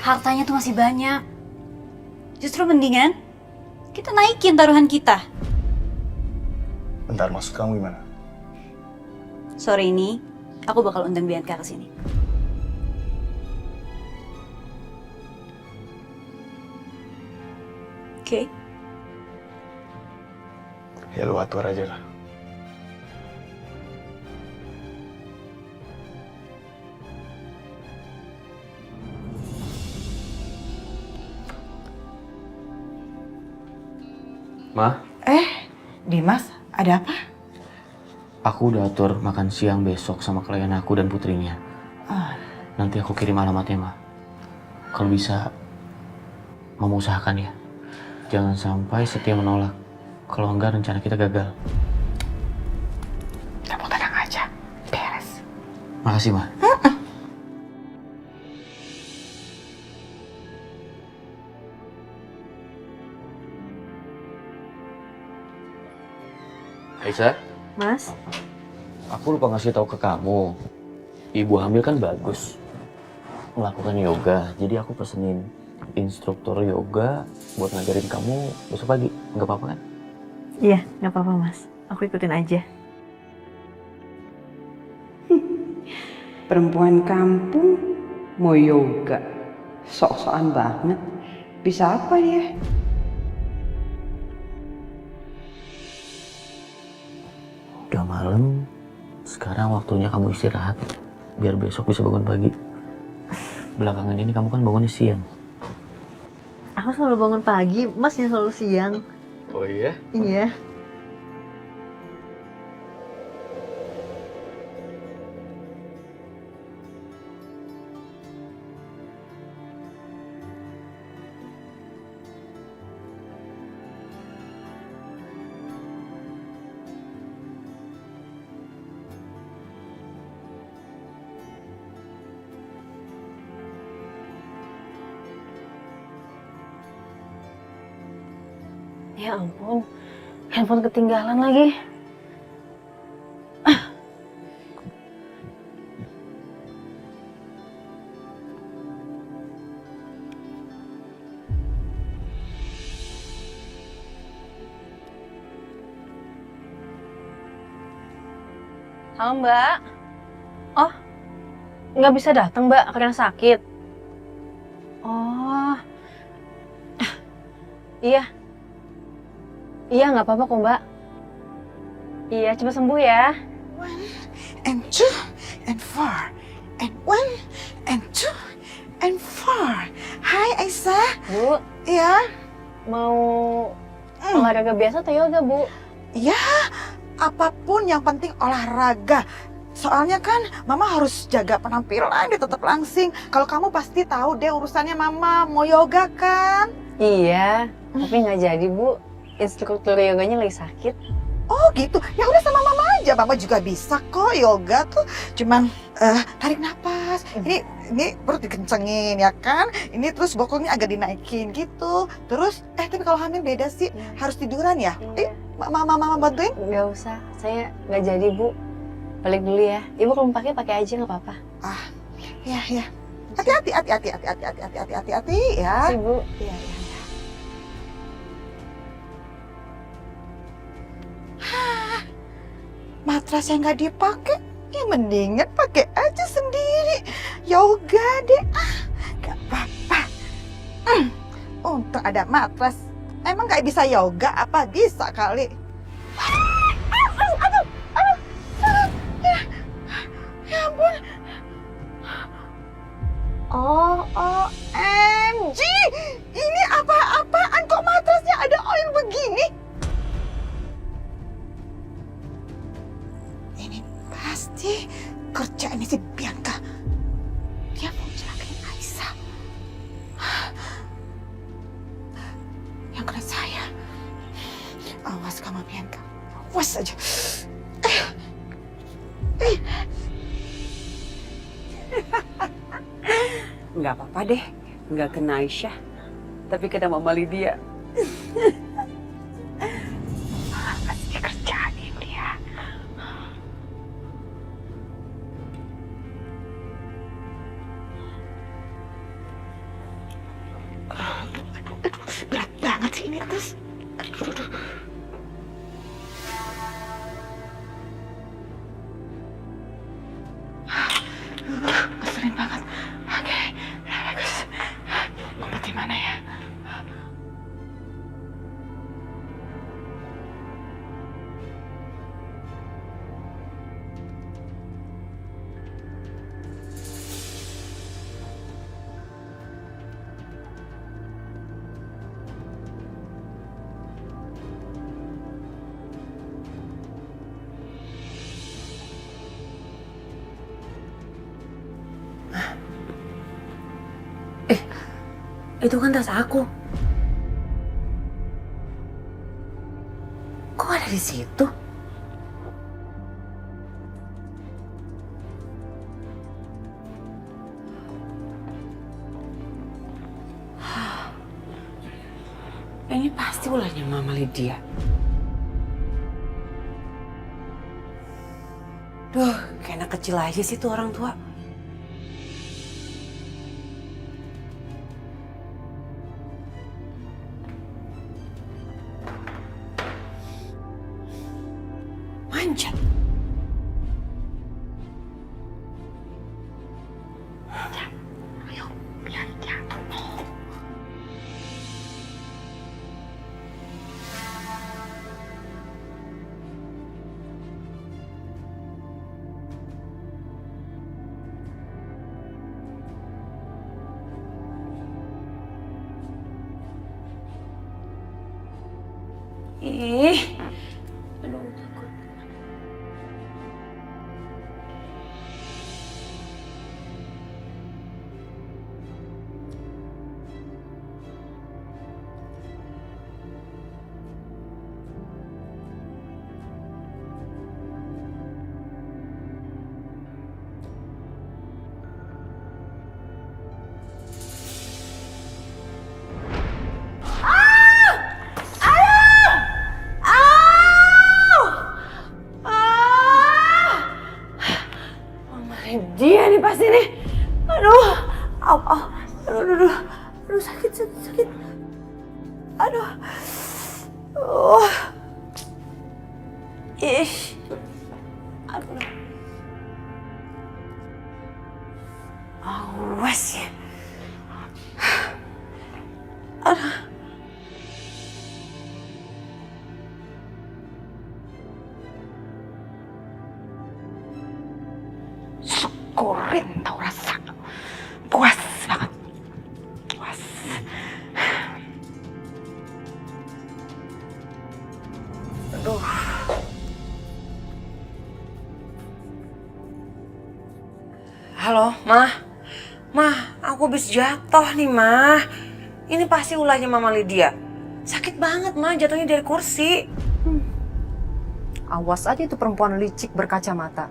[SPEAKER 14] Hartanya tuh masih banyak. Justru mendingan kita naikin taruhan kita.
[SPEAKER 5] Bentar, maksud kamu gimana?
[SPEAKER 14] Sore ini, aku bakal undang Bianca ke sini. Oke?
[SPEAKER 5] Ya lu atur aja lah.
[SPEAKER 12] Ma,
[SPEAKER 1] Dimas, ada apa?
[SPEAKER 12] aku udah atur makan siang besok sama klien aku dan putrinya. Nanti aku kirim alamatnya, Ma. Kalau bisa, Mama usahakan ya. Jangan sampai Setia menolak. Kalau enggak, rencana kita gagal.
[SPEAKER 1] Kamu tenang aja, beres.
[SPEAKER 12] Makasih, Ma. Aisyah,
[SPEAKER 8] Mas?
[SPEAKER 12] aku lupa ngasih tahu ke kamu. Ibu hamil kan bagus melakukan yoga, jadi aku pesenin instruktur yoga buat ngajarin kamu besok pagi. Nggak apa-apa kan?
[SPEAKER 8] Iya, nggak apa-apa Mas. Aku ikutin aja.
[SPEAKER 1] Perempuan kampung mau yoga. Sok-sokan banget. Bisa apa dia?
[SPEAKER 12] Udah malam, sekarang waktunya kamu istirahat. Biar besok bisa bangun pagi. Belakangan ini kamu kan bangunnya siang.
[SPEAKER 8] Aku selalu bangun pagi, Mas yang selalu siang.
[SPEAKER 12] Oh iya?
[SPEAKER 8] Iya. Ya ampun, handphone ketinggalan lagi. Halo Mbak. Oh, nggak bisa datang Mbak karena sakit. Oh, iya. Iya, nggak apa-apa kok, Mbak. Iya, cepat sembuh ya.
[SPEAKER 4] 1 and 2 and 4 and 1 and 2 and 4. Hai Aisyah.
[SPEAKER 8] Bu.
[SPEAKER 4] Iya.
[SPEAKER 8] Mau olahraga biasa atau yoga, Bu?
[SPEAKER 4] Ya, apapun yang penting olahraga. Soalnya kan Mama harus jaga penampilan dia tetap langsing. Kalau kamu pasti tahu deh urusannya Mama mau yoga kan?
[SPEAKER 8] Iya, tapi nggak jadi, Bu. Instruktur yoganya lagi sakit.
[SPEAKER 4] Oh gitu, ya udah sama Mama aja. Mama juga bisa kok yoga tuh. Cuman tarik napas. Ini perut dikencengin ya kan? Ini terus bokongnya agak dinaikin gitu. Terus tapi kalau hamil beda sih, harus tiduran ya? Mama bantuin?
[SPEAKER 8] Nggak usah, saya nggak jadi Bu. Balik dulu ya. Ibu kalau mau pakai aja nggak apa-apa.
[SPEAKER 4] Ya. Hati-hati ya.
[SPEAKER 8] Makasih, Bu.
[SPEAKER 4] Iya. Matras yang nggak dipakai Ya mendingan pakai aja sendiri. Yoga deh. Gak apa-apa. Untung ada matras. Emang gak bisa yoga apa? Bisa kali. Ya ampun. OMG. Ini apa-apaan kok matrasnya ada oil begini? Ini pasti kerjaannya si Bianca. Dia mau celakain Aisyah. Yang kena saya. Awas kamu Bianca. Awas aja.
[SPEAKER 1] Nggak apa-apa deh, nggak kena Aisyah. Tapi kena Mama Lydia.
[SPEAKER 4] Pasti kerjain dia. Berat banget sih ini terus. Aduh. Ngeselin banget. Oke, bagus. Ngumpet di mana ya?
[SPEAKER 1] Itu kan tas aku. Kok ada di situ? Ini pasti ulahnya Mama Lydia. Duh, kayak anak kecil aja sih tuh orang tua. Manja. Ayo, biar jatuh. Ih, aduh takut. Dia nih pasti nih. Aduh, aduh sakit. Aduh, ih, aduh, awas ya. Aduh. Syukurin tau rasa. Puas banget. Puas. Aduh. Halo, Ma. Ma, aku habis jatuh nih, Ma. Ini pasti ulahnya Mama Lydia. Sakit banget, Ma, jatuhnya dari kursi.
[SPEAKER 15] Awas aja itu perempuan licik berkacamata.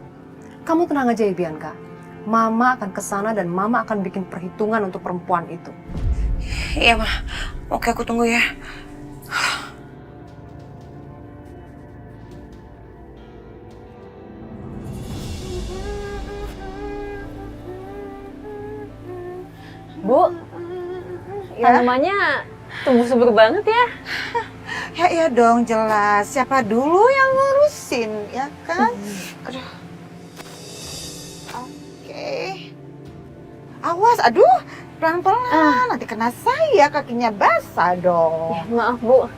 [SPEAKER 15] Kamu tenang aja ya, Bianca. Mama akan kesana dan Mama akan bikin perhitungan untuk perempuan itu.
[SPEAKER 1] Iya, Ma. Oke, aku tunggu ya.
[SPEAKER 8] Bu, namanya tumbuh subur banget ya.
[SPEAKER 4] Ya iya dong, jelas. Siapa dulu yang ngurusin, ya kan? Aduh. Awas, aduh, pelan-pelan. Nanti kena saya, kakinya basah dong.
[SPEAKER 8] Ya, maaf, Bu.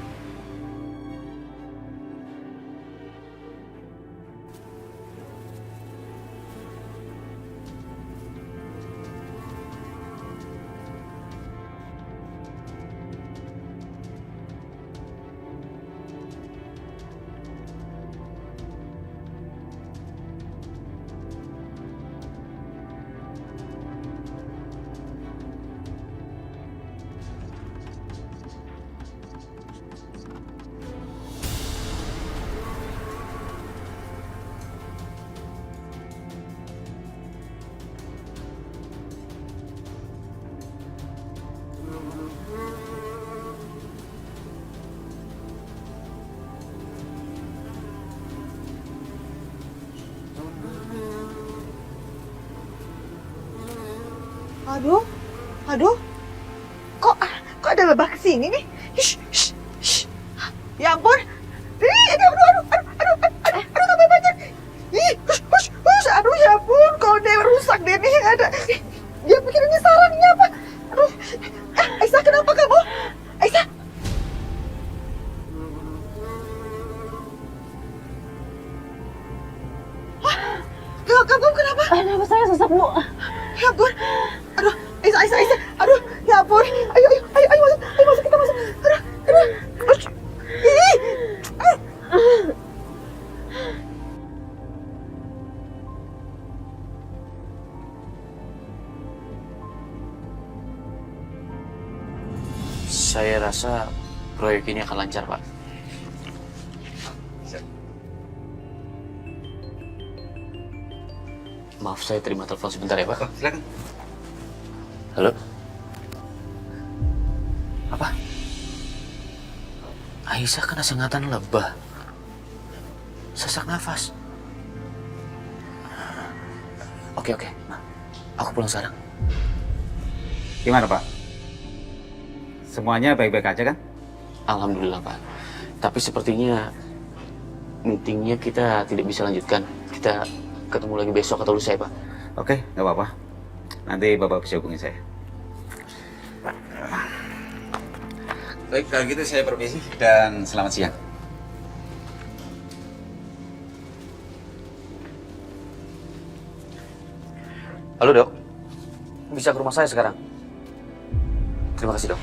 [SPEAKER 4] Aduh, kok ada lebah kesini nih? Ya ampun, tambah banyak. Aduh ya ampun, kok dia rusak deh nih ada. Dia pikir ini sarangnya apa? Aduh, Aisyah kenapa kamu? Aisyah. Kamu kenapa?
[SPEAKER 8] Kenapa saya sesak, Bu?
[SPEAKER 4] Ya ampun. Aduh, Aisyah. Aduh, ya ampun. Ayo masuk, kita masuk. Aduh.
[SPEAKER 12] Saya rasa proyek ini akan lancar, Pak. Maaf, saya terima telepon sebentar ya, Pak.
[SPEAKER 11] Silakan.
[SPEAKER 12] Halo? Apa? Aisyah kena sengatan lebah. Sesak nafas. Oke. Aku pulang sekarang.
[SPEAKER 11] Gimana, Pak? Semuanya baik-baik aja kan?
[SPEAKER 12] Alhamdulillah, Pak. Tapi sepertinya meetingnya kita tidak bisa lanjutkan. Kita ketemu lagi besok atau lusa ya, Pak?
[SPEAKER 11] Oke, nggak apa-apa. Nanti Bapak bisa hubungi saya. Baik, kalau gitu saya permisi dan selamat siang.
[SPEAKER 12] Halo, Dok. Bisa ke rumah saya sekarang? Terima kasih, Dok.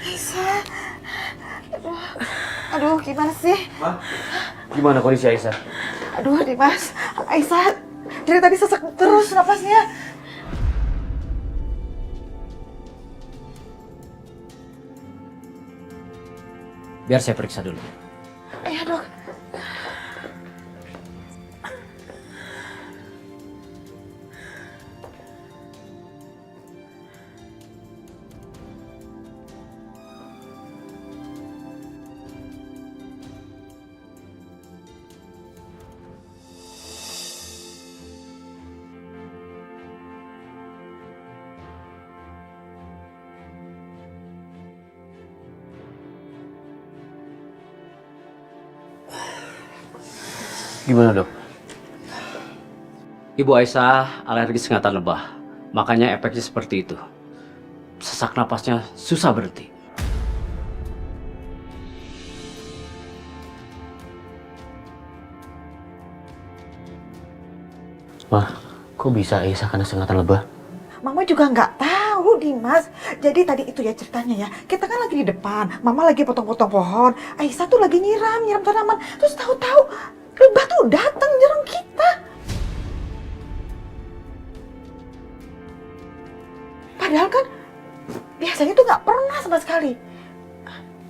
[SPEAKER 4] Aisyah. Aduh, gimana sih?
[SPEAKER 12] Gimana kondisi Aisyah?
[SPEAKER 4] Aduh, Dimas. Aisyah dari tadi sesak terus napasnya.
[SPEAKER 12] Biar saya periksa dulu.
[SPEAKER 4] Iya, Dok.
[SPEAKER 12] Gimana, Dok? Ibu Aisyah alergi sengatan lebah. Makanya efeknya seperti itu. Sesak napasnya susah berhenti. Wah, kok bisa Aisyah kena sengatan lebah?
[SPEAKER 4] Mama juga nggak tahu, Dimas. Jadi tadi itu ya ceritanya ya. Kita kan lagi di depan. Mama lagi potong-potong pohon. Aisyah tuh lagi nyiram tanaman. Terus tahu-tahu lebah tuh datang nyerang kita. Padahal kan biasanya tuh nggak pernah sama sekali.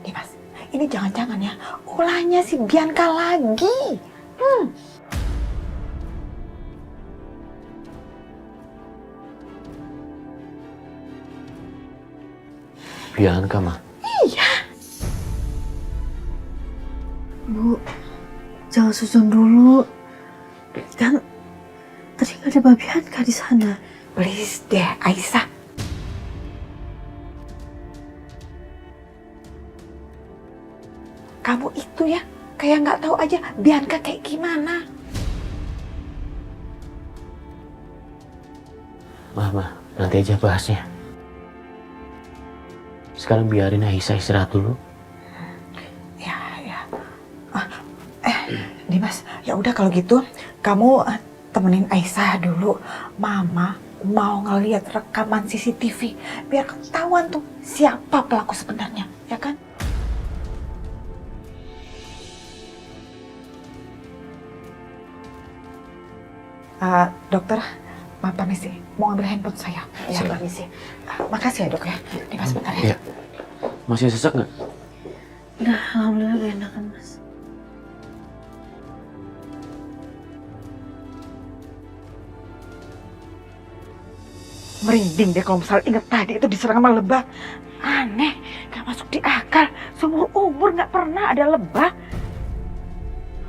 [SPEAKER 4] Dimas, ini jangan-jangan ya ulahnya si Bianca lagi.
[SPEAKER 12] Bianca, Ma?
[SPEAKER 4] Iya.
[SPEAKER 8] Bu, jangan susun dulu. Kan tadi nggak ada Mbak Bianca di sana.
[SPEAKER 4] Please deh, Aisyah. kamu itu ya kayak nggak tahu aja Bianca kayak gimana.
[SPEAKER 12] Mama, nanti aja bahasnya. Sekarang biarin Aisyah istirahat dulu.
[SPEAKER 4] Ya. Dimas, ya udah kalau gitu kamu temenin Aisyah dulu. Mama mau ngeliat rekaman CCTV biar ketahuan tuh siapa pelaku sebenarnya, ya kan? Dokter, maaf permisi, mau ambil handphone saya. Ya, permisi. Makasih ya dok ya. Dimas bentar ya.
[SPEAKER 12] Iya. Masih sesak nggak?
[SPEAKER 8] Udah, alhamdulillah udah enakan mas.
[SPEAKER 4] Merinding deh kalau misalnya inget tadi itu diserang sama lebah. Aneh, gak masuk di akal. Seumur umur gak pernah ada lebah.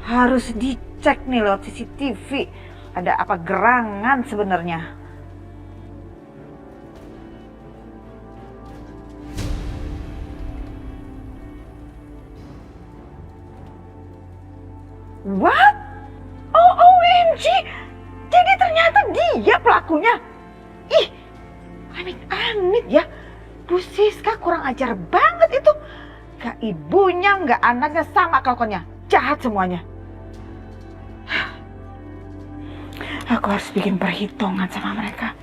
[SPEAKER 4] Harus dicek nih lewat CCTV. Ada apa gerangan sebenarnya. What? Oh, OMG! Jadi ternyata dia pelakunya. Ih, amit-amit ya. Bu Siska kurang ajar banget itu. Gak ibunya, gak anaknya, sama kelakuannya. Jahat semuanya. Aku harus bikin perhitungan sama mereka.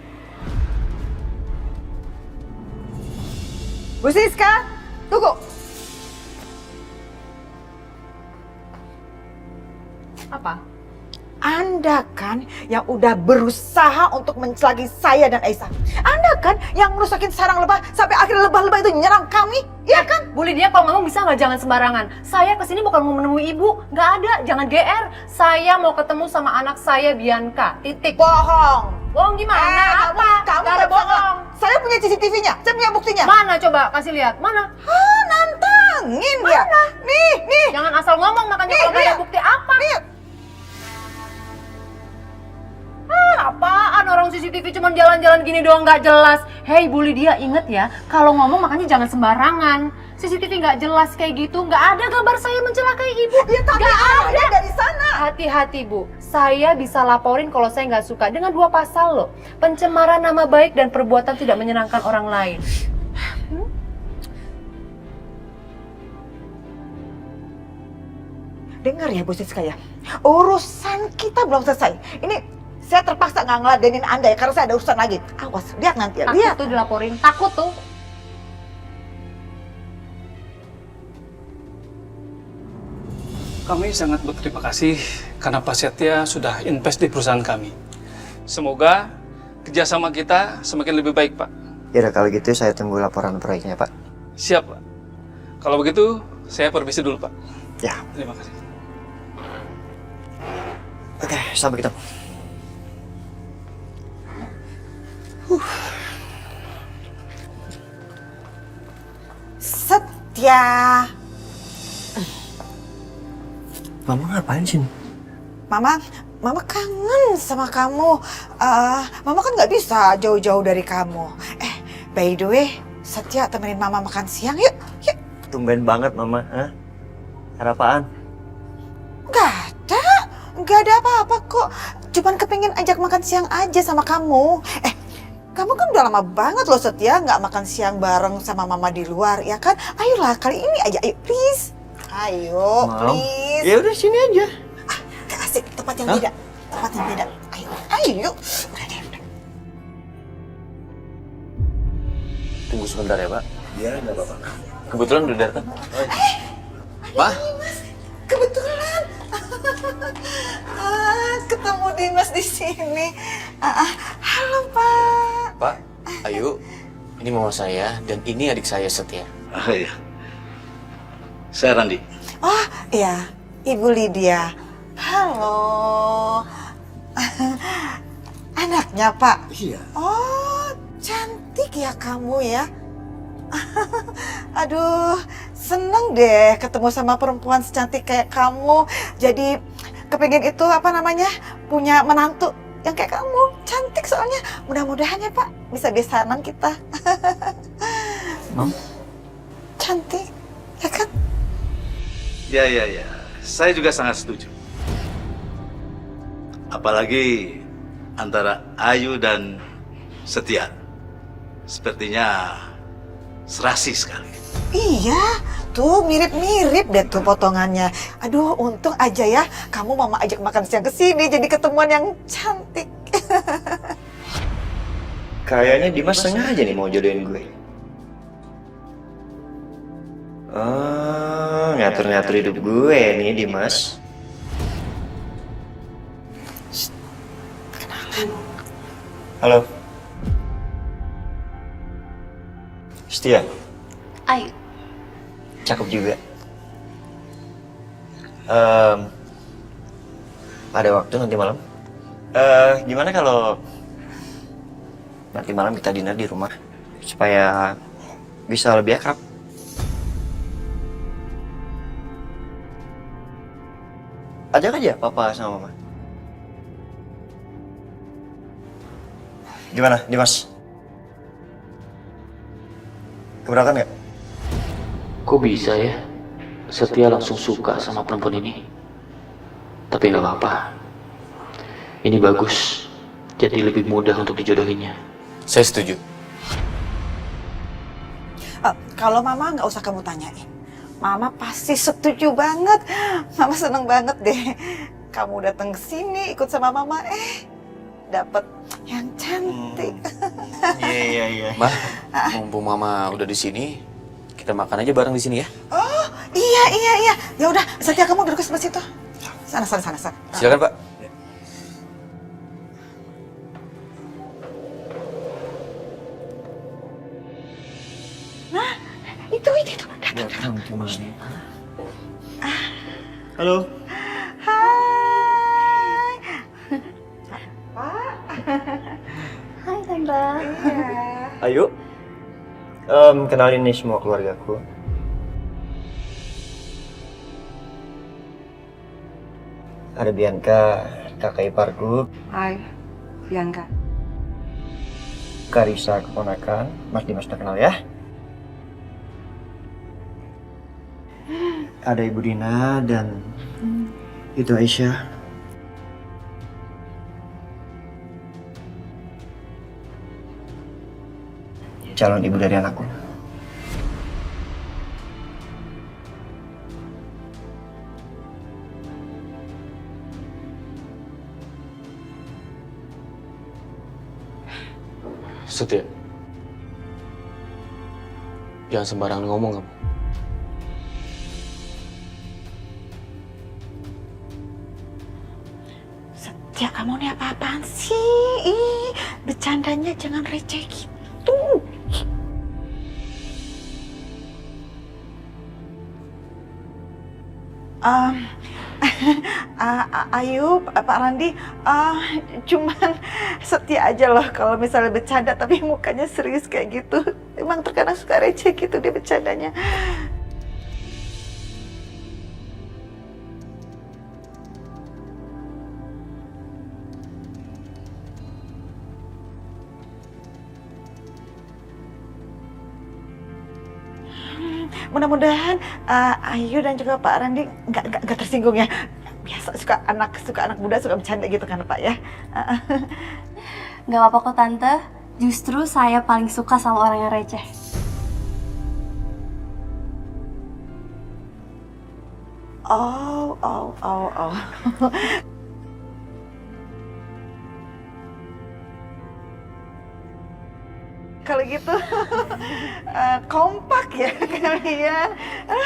[SPEAKER 4] Bu Siska, tunggu.
[SPEAKER 15] Apa?
[SPEAKER 4] Anda kan yang udah berusaha untuk mencelaki saya dan Aisyah. Anda kan yang merusakin sarang lebah sampai akhirnya lebah-lebah itu nyerang kami, iya kan?
[SPEAKER 15] Bu Lydia, kalau ngomong bisa nggak jangan sembarangan. Saya kesini bukan mau menemui ibu, nggak ada, jangan GR. Saya mau ketemu sama anak saya Bianca, titik.
[SPEAKER 4] Bohong.
[SPEAKER 15] Bohong gimana? Apa?
[SPEAKER 4] Kamu
[SPEAKER 15] Nggak ada bohong.
[SPEAKER 4] Saya punya CCTV-nya, saya punya buktinya.
[SPEAKER 15] Mana coba, kasih lihat, mana?
[SPEAKER 4] Nantangin dia.
[SPEAKER 15] Mana?
[SPEAKER 4] Nih.
[SPEAKER 15] Jangan asal ngomong, makanya kalau nggak ada bukti apa?
[SPEAKER 4] Nih.
[SPEAKER 15] Apaan orang CCTV cuma jalan-jalan gini doang nggak jelas. Hei Bu Lydia, inget ya, kalau ngomong makanya jangan sembarangan. CCTV nggak jelas kayak gitu, nggak ada gambar saya mencelakai ibu.
[SPEAKER 4] Ya tapi ada dari sana.
[SPEAKER 15] Hati-hati Bu, saya bisa laporin kalau saya nggak suka dengan 2 pasal loh. Pencemaran nama baik dan perbuatan tidak menyenangkan orang lain.
[SPEAKER 4] Dengar ya Bu Siska ya, urusan kita belum selesai. Ini saya terpaksa nggak ngeladenin Anda ya, karena saya ada urusan lagi. Awas, lihat nanti ya, lihat.
[SPEAKER 15] Takut tuh dilaporin, takut tuh.
[SPEAKER 16] Kami sangat berterima kasih karena Pak Setia sudah invest di perusahaan kami. Semoga kerjasama kita semakin lebih baik, Pak.
[SPEAKER 2] Ya udah kalau gitu saya tunggu laporan proyeknya, Pak.
[SPEAKER 16] Siap, Pak. Kalau begitu, saya permisi dulu, Pak.
[SPEAKER 2] Ya.
[SPEAKER 16] Terima kasih.
[SPEAKER 2] Oke, sampai ketemu.
[SPEAKER 4] Setia.
[SPEAKER 2] Mama ngapain sih?
[SPEAKER 4] Mama kangen sama kamu. Mama kan nggak bisa jauh-jauh dari kamu. By the way, Setia temenin Mama makan siang yuk. Yuk.
[SPEAKER 2] Tumben banget, Mama. Ada apaan?
[SPEAKER 4] Nggak ada apa-apa kok. Cuman kepingin ajak makan siang aja sama kamu. Kamu kan udah lama banget loh Setia nggak makan siang bareng sama Mama di luar, ya kan? Ayolah kali ini aja, ayo please. Ayo, please.
[SPEAKER 2] Ya udah sini aja.
[SPEAKER 4] Gak asik, tempat yang beda. Tempat yang beda. Ayo. Udah deh.
[SPEAKER 12] Tunggu sebentar ya, Pak.
[SPEAKER 11] Iya, nggak apa-apa.
[SPEAKER 12] Kebetulan udah datang. Pak?
[SPEAKER 4] Kebetulan. Ketemu Dimas di sini. Halo Pak.
[SPEAKER 12] Pak, Ayu, ini mama saya dan ini adik saya Setia.
[SPEAKER 11] Iya. Saya Randi.
[SPEAKER 4] Oh iya, Ibu Lydia. Halo. Anaknya Pak?
[SPEAKER 11] Iya.
[SPEAKER 4] Oh, cantik ya kamu ya. Aduh, seneng deh ketemu sama perempuan secantik kayak kamu. Jadi kepengen itu punya menantu yang kayak kamu. Cantik soalnya. Mudah-mudahan ya Pak bisa besanan kita.
[SPEAKER 2] Mam?
[SPEAKER 4] Cantik, ya kan?
[SPEAKER 9] Ya. Saya juga sangat setuju. Apalagi antara Ayu dan Setia. Sepertinya serasi sekali.
[SPEAKER 4] Iya, tuh mirip-mirip deh tuh potongannya. Aduh, untung aja ya kamu mama ajak makan siang ke sini jadi ketemuan yang cantik.
[SPEAKER 2] Kayaknya Dimas sengaja nih mau jodohin gue. Oh, ngatur-ngatur hidup gue nih Dimas. Halo. Setia.
[SPEAKER 3] Ayo.
[SPEAKER 2] Cakep juga. Ada waktu nanti malam? Gimana kalau nanti malam kita dinner di rumah supaya bisa lebih akrab? Ajak aja papa sama mama. Gimana, Dimas? Keberatan nggak?
[SPEAKER 12] Kok bisa ya? Setia langsung suka sama perempuan ini. Tapi nggak apa-apa. Ini bagus. Jadi lebih mudah untuk dijodohinnya.
[SPEAKER 5] Saya setuju.
[SPEAKER 4] Kalau mama nggak usah kamu tanyain. Mama pasti setuju banget. Mama seneng banget deh. Kamu datang ke sini ikut sama mama, dapat yang cantik.
[SPEAKER 12] Iya. Ma, mumpung Mama udah di sini, kita makan aja bareng di sini ya.
[SPEAKER 4] Oh, iya. Ya udah, Setia kamu duduk sebelah situ. Sana.
[SPEAKER 12] Silakan, Pak.
[SPEAKER 4] Nah, itu. Datang.
[SPEAKER 2] Halo.
[SPEAKER 4] Hai. Pak.
[SPEAKER 3] Hai Tante.
[SPEAKER 4] Iya.
[SPEAKER 2] Ayo. Kenalin nih semua keluargaku. Ada Bianca, kakak iparku.
[SPEAKER 1] Hai, Bianca.
[SPEAKER 2] Karisa keponakan, Mas Dimas udah kenal ya. Ada Ibu Dina dan itu Aisyah. Calon ibu dari anakku.
[SPEAKER 12] Setia. Jangan sembarangan ngomong kamu.
[SPEAKER 4] Setia, kamu nih apa-apaan sih? Bercandanya jangan receh gitu. Ayu, Pak Randi, cuman Setia aja loh kalau misalnya bercanda tapi mukanya serius kayak gitu. Emang terkadang suka receh gitu dia bercandanya. Mudah-mudahan Ayu dan juga Pak Randi nggak tersinggung ya. Biasa suka anak muda suka bercanda gitu kan Pak ya.
[SPEAKER 3] Gak apa-apa kok Tante. Justru saya paling suka sama orang yang receh.
[SPEAKER 4] Oh. Kalau gitu kompak ya kalian.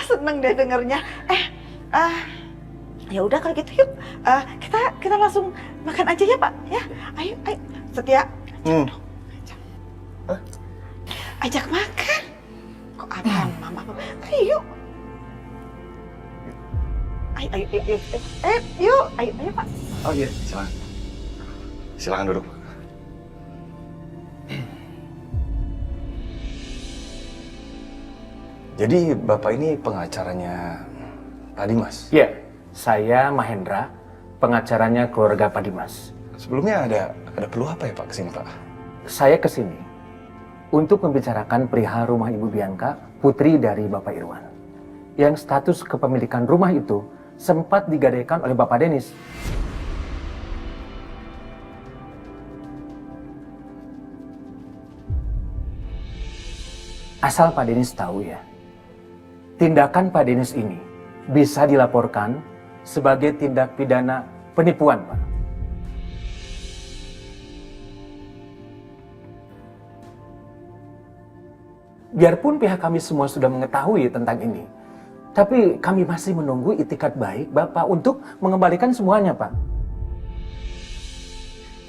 [SPEAKER 4] Seneng deh dengernya. Ya udah kalau gitu yuk kita langsung makan aja ya Pak ya. Ayo Setia. Ajak makan. Kok abang mama? Ayo. Ayo Pak.
[SPEAKER 5] Oh iya, silakan duduk. Jadi Bapak ini pengacaranya Pak Dimas?
[SPEAKER 10] Iya, saya Mahendra, pengacaranya keluarga Pak Dimas.
[SPEAKER 5] Sebelumnya ada perlu apa ya Pak kesini Pak?
[SPEAKER 10] Saya kesini untuk membicarakan perihal rumah Ibu Bianca, putri dari Bapak Irwan. yang status kepemilikan rumah itu sempat digadaikan oleh Bapak Denis. Asal Pak Denis tahu ya, tindakan Pak Denis ini bisa dilaporkan sebagai tindak pidana penipuan, Pak. Biarpun pihak kami semua sudah mengetahui tentang ini, tapi kami masih menunggu itikat baik Bapak untuk mengembalikan semuanya, Pak.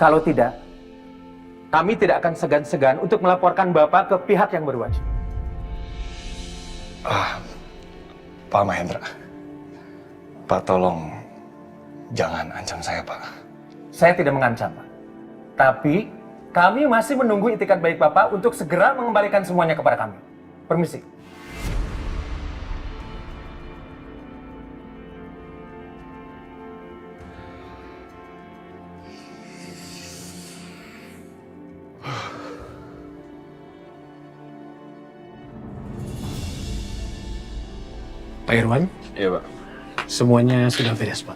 [SPEAKER 10] Kalau tidak, kami tidak akan segan-segan untuk melaporkan Bapak ke pihak yang berwajib.
[SPEAKER 5] Pak Mahendra, Pak tolong jangan ancam saya, Pak.
[SPEAKER 10] Saya tidak mengancam, Pak. Tapi kami masih menunggu itikat baik Bapak untuk segera mengembalikan semuanya kepada kami. Permisi. Pak Irwan?
[SPEAKER 13] Iya, Pak.
[SPEAKER 10] Semuanya sudah beres, Pak.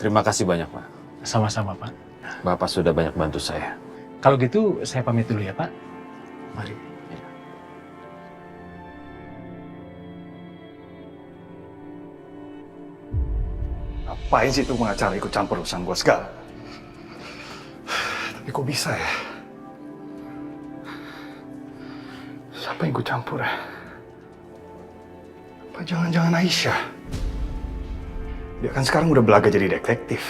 [SPEAKER 13] Terima kasih banyak, Pak.
[SPEAKER 10] Sama-sama, Pak.
[SPEAKER 13] Bapak sudah banyak bantu saya.
[SPEAKER 10] Kalau gitu, saya pamit dulu ya, Pak. Mari.
[SPEAKER 5] Ngapain sih itu pengacara ikut campur urusan gue segala? Tapi kok bisa ya? Siapa yang ikut campur ya? Apa jangan-jangan Aisyah? Dia kan sekarang udah belaga jadi detektif.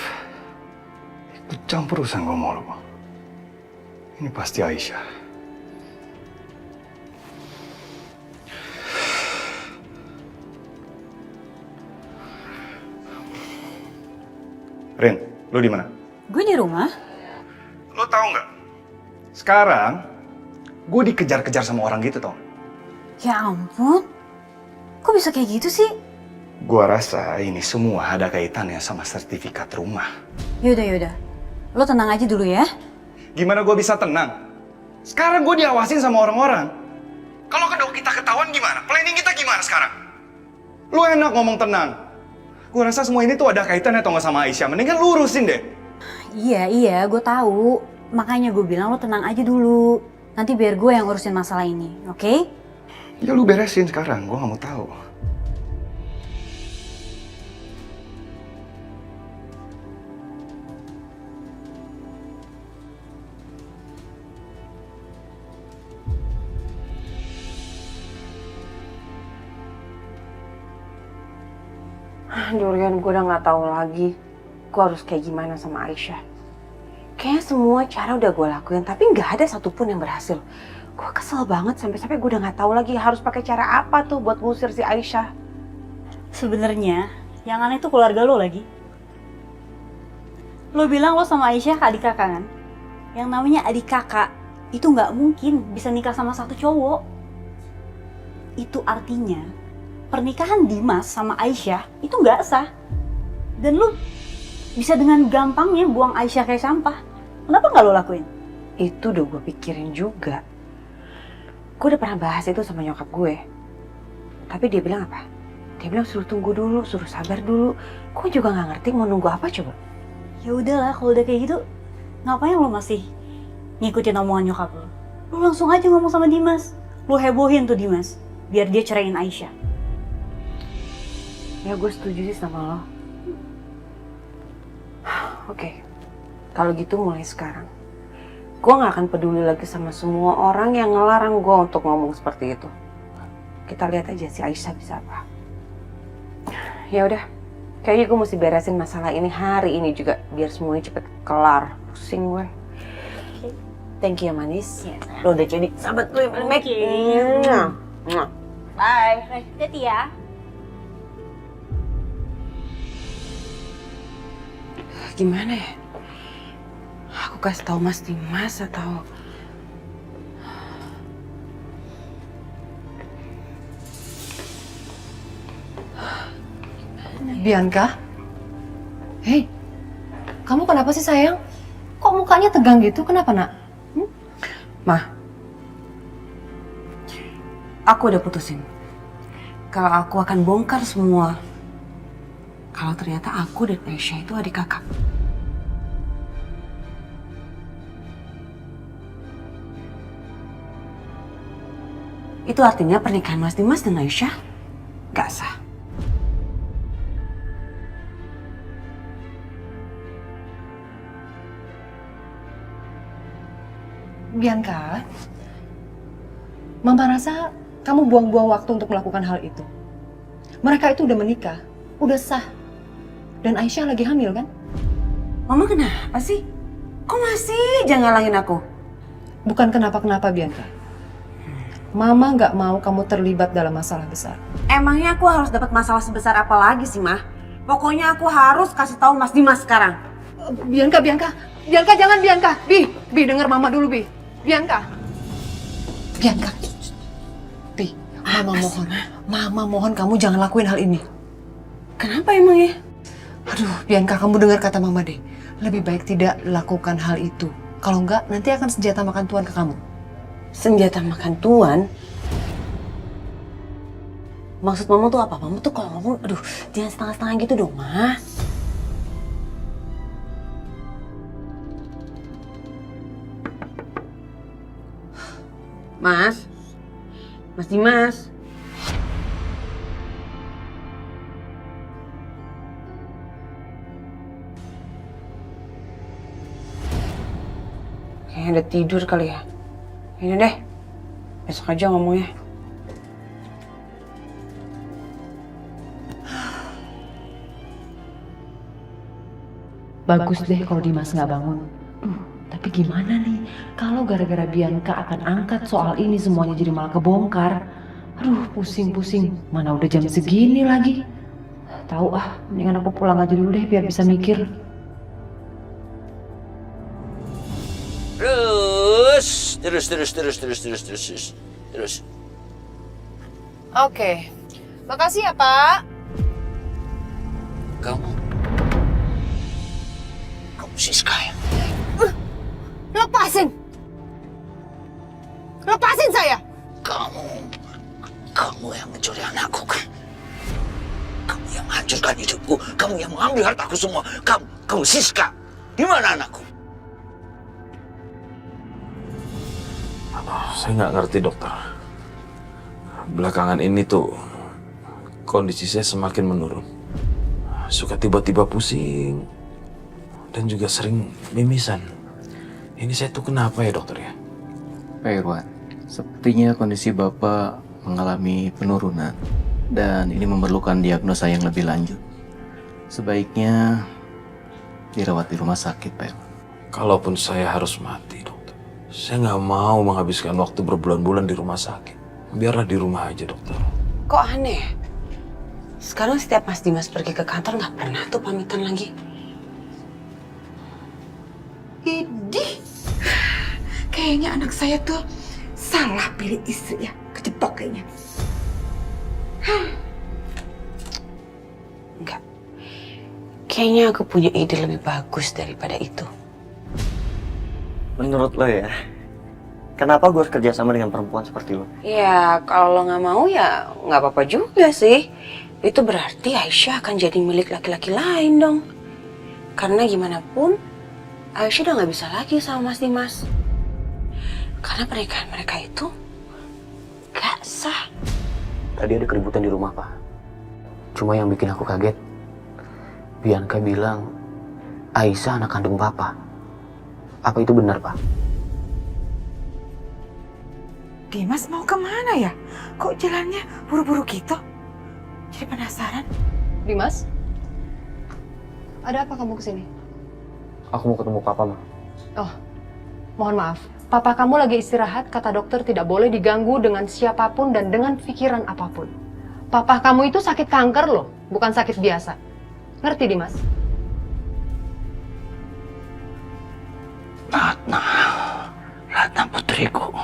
[SPEAKER 5] Ikut campur urusan gue mulu. Ini pasti Aisyah. Rin, lu di mana?
[SPEAKER 14] Gue di rumah.
[SPEAKER 5] Lo tahu nggak? Sekarang gue dikejar-kejar sama orang gitu, tau?
[SPEAKER 14] Ya ampun. Kok bisa kayak gitu sih?
[SPEAKER 5] Gua rasa ini semua ada kaitannya sama sertifikat rumah.
[SPEAKER 14] Yaudah. Lo tenang aja dulu ya.
[SPEAKER 5] Gimana gue bisa tenang? Sekarang gue diawasin sama orang-orang. Kalau kedok kita ketahuan gimana? Planning kita gimana sekarang? Lu enak ngomong tenang. Gue rasa semua ini tuh ada kaitannya atau nggak sama Aisyah. Mendingan lu urusin deh.
[SPEAKER 14] Iya, gue tahu. Makanya gue bilang lo tenang aja dulu. Nanti biar gue yang urusin masalah ini, oke?
[SPEAKER 5] Ya lu beresin sekarang, gue nggak mau tahu.
[SPEAKER 1] Durian, gue udah nggak tahu lagi gue harus kayak gimana sama Aisyah. Kayaknya semua cara udah gue lakuin, tapi nggak ada satupun yang berhasil. Gue kesel banget sampai-sampai gue udah nggak tahu lagi harus pakai cara apa tuh buat ngusir si Aisyah.
[SPEAKER 14] Sebenarnya yang aneh tuh keluarga lo lagi. Lo bilang lo sama Aisyah adik kakak kan? Yang namanya adik kakak itu nggak mungkin bisa nikah sama satu cowok. Itu artinya pernikahan Dimas sama Aisyah itu nggak sah. Dan lo bisa dengan gampangnya buang Aisyah kayak sampah. Kenapa nggak lo lakuin?
[SPEAKER 1] Itu udah gue pikirin juga. Gue udah pernah bahas itu sama nyokap gue. Tapi dia bilang apa? Dia bilang suruh tunggu dulu, suruh sabar dulu. Gue juga nggak ngerti mau nunggu apa coba.
[SPEAKER 14] Ya udahlah, kalau udah kayak gitu, ngapain lo masih ngikutin omongan nyokap lo? Lo langsung aja ngomong sama Dimas. Lo hebohin tuh Dimas, biar dia ceraiin Aisyah.
[SPEAKER 1] Ya gue setuju sih sama lo. Oke, kalau gitu mulai sekarang gue gak akan peduli lagi sama semua orang yang ngelarang gue untuk ngomong seperti itu. Kita lihat aja si Aisyah bisa apa. Ya udah, kayaknya gue mesti beresin masalah ini hari ini juga biar semuanya cepet kelar. Pusing gue. Thank you ya manis. Lo udah jadi sahabat gue yang paling baik. Bye.
[SPEAKER 14] Hati-hati ya.
[SPEAKER 1] Gimana ya? Aku kasih tahu Mas Dimas atau
[SPEAKER 15] Bianca? Hei, kamu kenapa sih sayang? Kok mukanya tegang gitu? Kenapa nak?
[SPEAKER 1] Ma, aku udah putusin. kalau aku akan bongkar semua. Kalau ternyata aku dan Aisyah itu adik kakak. Itu artinya pernikahan Mas Dimas dan Aisyah gak sah.
[SPEAKER 15] Bianca, Mama rasa kamu buang-buang waktu untuk melakukan hal itu. Mereka itu udah menikah, udah sah. Dan Aisyah lagi hamil kan?
[SPEAKER 1] Mama kenapa sih? Kok masih aja ngalangin aku?
[SPEAKER 15] Bukan kenapa-kenapa, Bianca. Mama nggak mau kamu terlibat dalam masalah besar.
[SPEAKER 1] Emangnya aku harus dapat masalah sebesar apa lagi sih, Mah? Pokoknya aku harus kasih tahu Mas Dimas sekarang.
[SPEAKER 15] Bianca, jangan Bianca. Bi, denger Mama dulu, Bi. Bianca. Bi, Mama mohon kamu jangan lakuin hal ini.
[SPEAKER 1] Kenapa emangnya?
[SPEAKER 15] Aduh, Bianca, kamu dengar kata Mama deh. Lebih baik tidak lakukan hal itu. Kalau enggak, nanti akan senjata makan tuan ke kamu.
[SPEAKER 1] Senjata makan tuan? Maksud Mama tuh apa? Mama tuh kalau ngomong, aduh, jangan setengah-setengah gitu dong, Ma. Mas Dimas. Kayaknya udah tidur kali ya. Ini deh, besok aja ngomongnya.
[SPEAKER 17] Bagus deh kalau Dimas nggak bangun. Tapi gimana nih, kalau gara-gara Bianca akan angkat soal ini semuanya jadi malah kebongkar. Aduh, pusing-pusing. Mana udah jam segini lagi. Tahu ah, mendingan aku pulang aja dulu deh biar bisa mikir.
[SPEAKER 18] Terus.
[SPEAKER 15] Oke. Makasih ya, Pak.
[SPEAKER 18] Kamu Siska ya?
[SPEAKER 15] Lepasin saya!
[SPEAKER 18] Kamu yang mencuri anakku kan? Kamu yang menghancurkan hidupku, kamu yang mengambil hartaku semua. Kamu Siska. Di mana anakku?
[SPEAKER 19] Saya nggak ngerti, dokter. Belakangan ini tuh kondisi saya semakin menurun. Suka tiba-tiba pusing dan juga sering mimisan. Ini saya tuh kenapa ya, dokter ya?
[SPEAKER 12] Pak Irwan, sepertinya kondisi Bapak mengalami penurunan dan ini memerlukan diagnosa yang lebih lanjut. Sebaiknya dirawat di rumah sakit, Pak Irwan.
[SPEAKER 19] Kalaupun saya harus mati, dokter, saya nggak mau menghabiskan waktu berbulan-bulan di rumah sakit. Biarlah di rumah aja, dokter.
[SPEAKER 1] Kok aneh? Sekarang setiap Mas Dimas pergi ke kantor nggak pernah tuh pamitan lagi.
[SPEAKER 4] Idih, kayaknya anak saya tuh salah pilih istri ya, kejebak kayaknya.
[SPEAKER 1] Enggak, kayaknya aku punya ide lebih bagus daripada itu.
[SPEAKER 2] Menurut lo ya, kenapa gue harus kerja sama dengan perempuan seperti lo?
[SPEAKER 1] Ya, kalau lo nggak mau ya nggak apa-apa juga sih. Itu berarti Aisyah akan jadi milik laki-laki lain dong. Karena gimana pun, Aisyah udah nggak bisa lagi sama Mas Dimas. Karena pernikahan mereka itu gak sah.
[SPEAKER 12] Tadi ada keributan di rumah, Pak. Cuma yang bikin aku kaget, Bianca bilang Aisyah anak kandung Papa. Apa itu benar, Pak?
[SPEAKER 4] Dimas mau kemana ya? Kok jalannya buru-buru gitu? Jadi penasaran.
[SPEAKER 15] Dimas? Ada apa kamu kesini?
[SPEAKER 12] Aku mau ketemu Papa, Ma.
[SPEAKER 15] Oh, mohon maaf. Papa kamu lagi istirahat, kata dokter tidak boleh diganggu dengan siapapun dan dengan pikiran apapun. Papa kamu itu sakit kanker loh, bukan sakit biasa. Ngerti, Dimas?
[SPEAKER 18] Ratna putriku.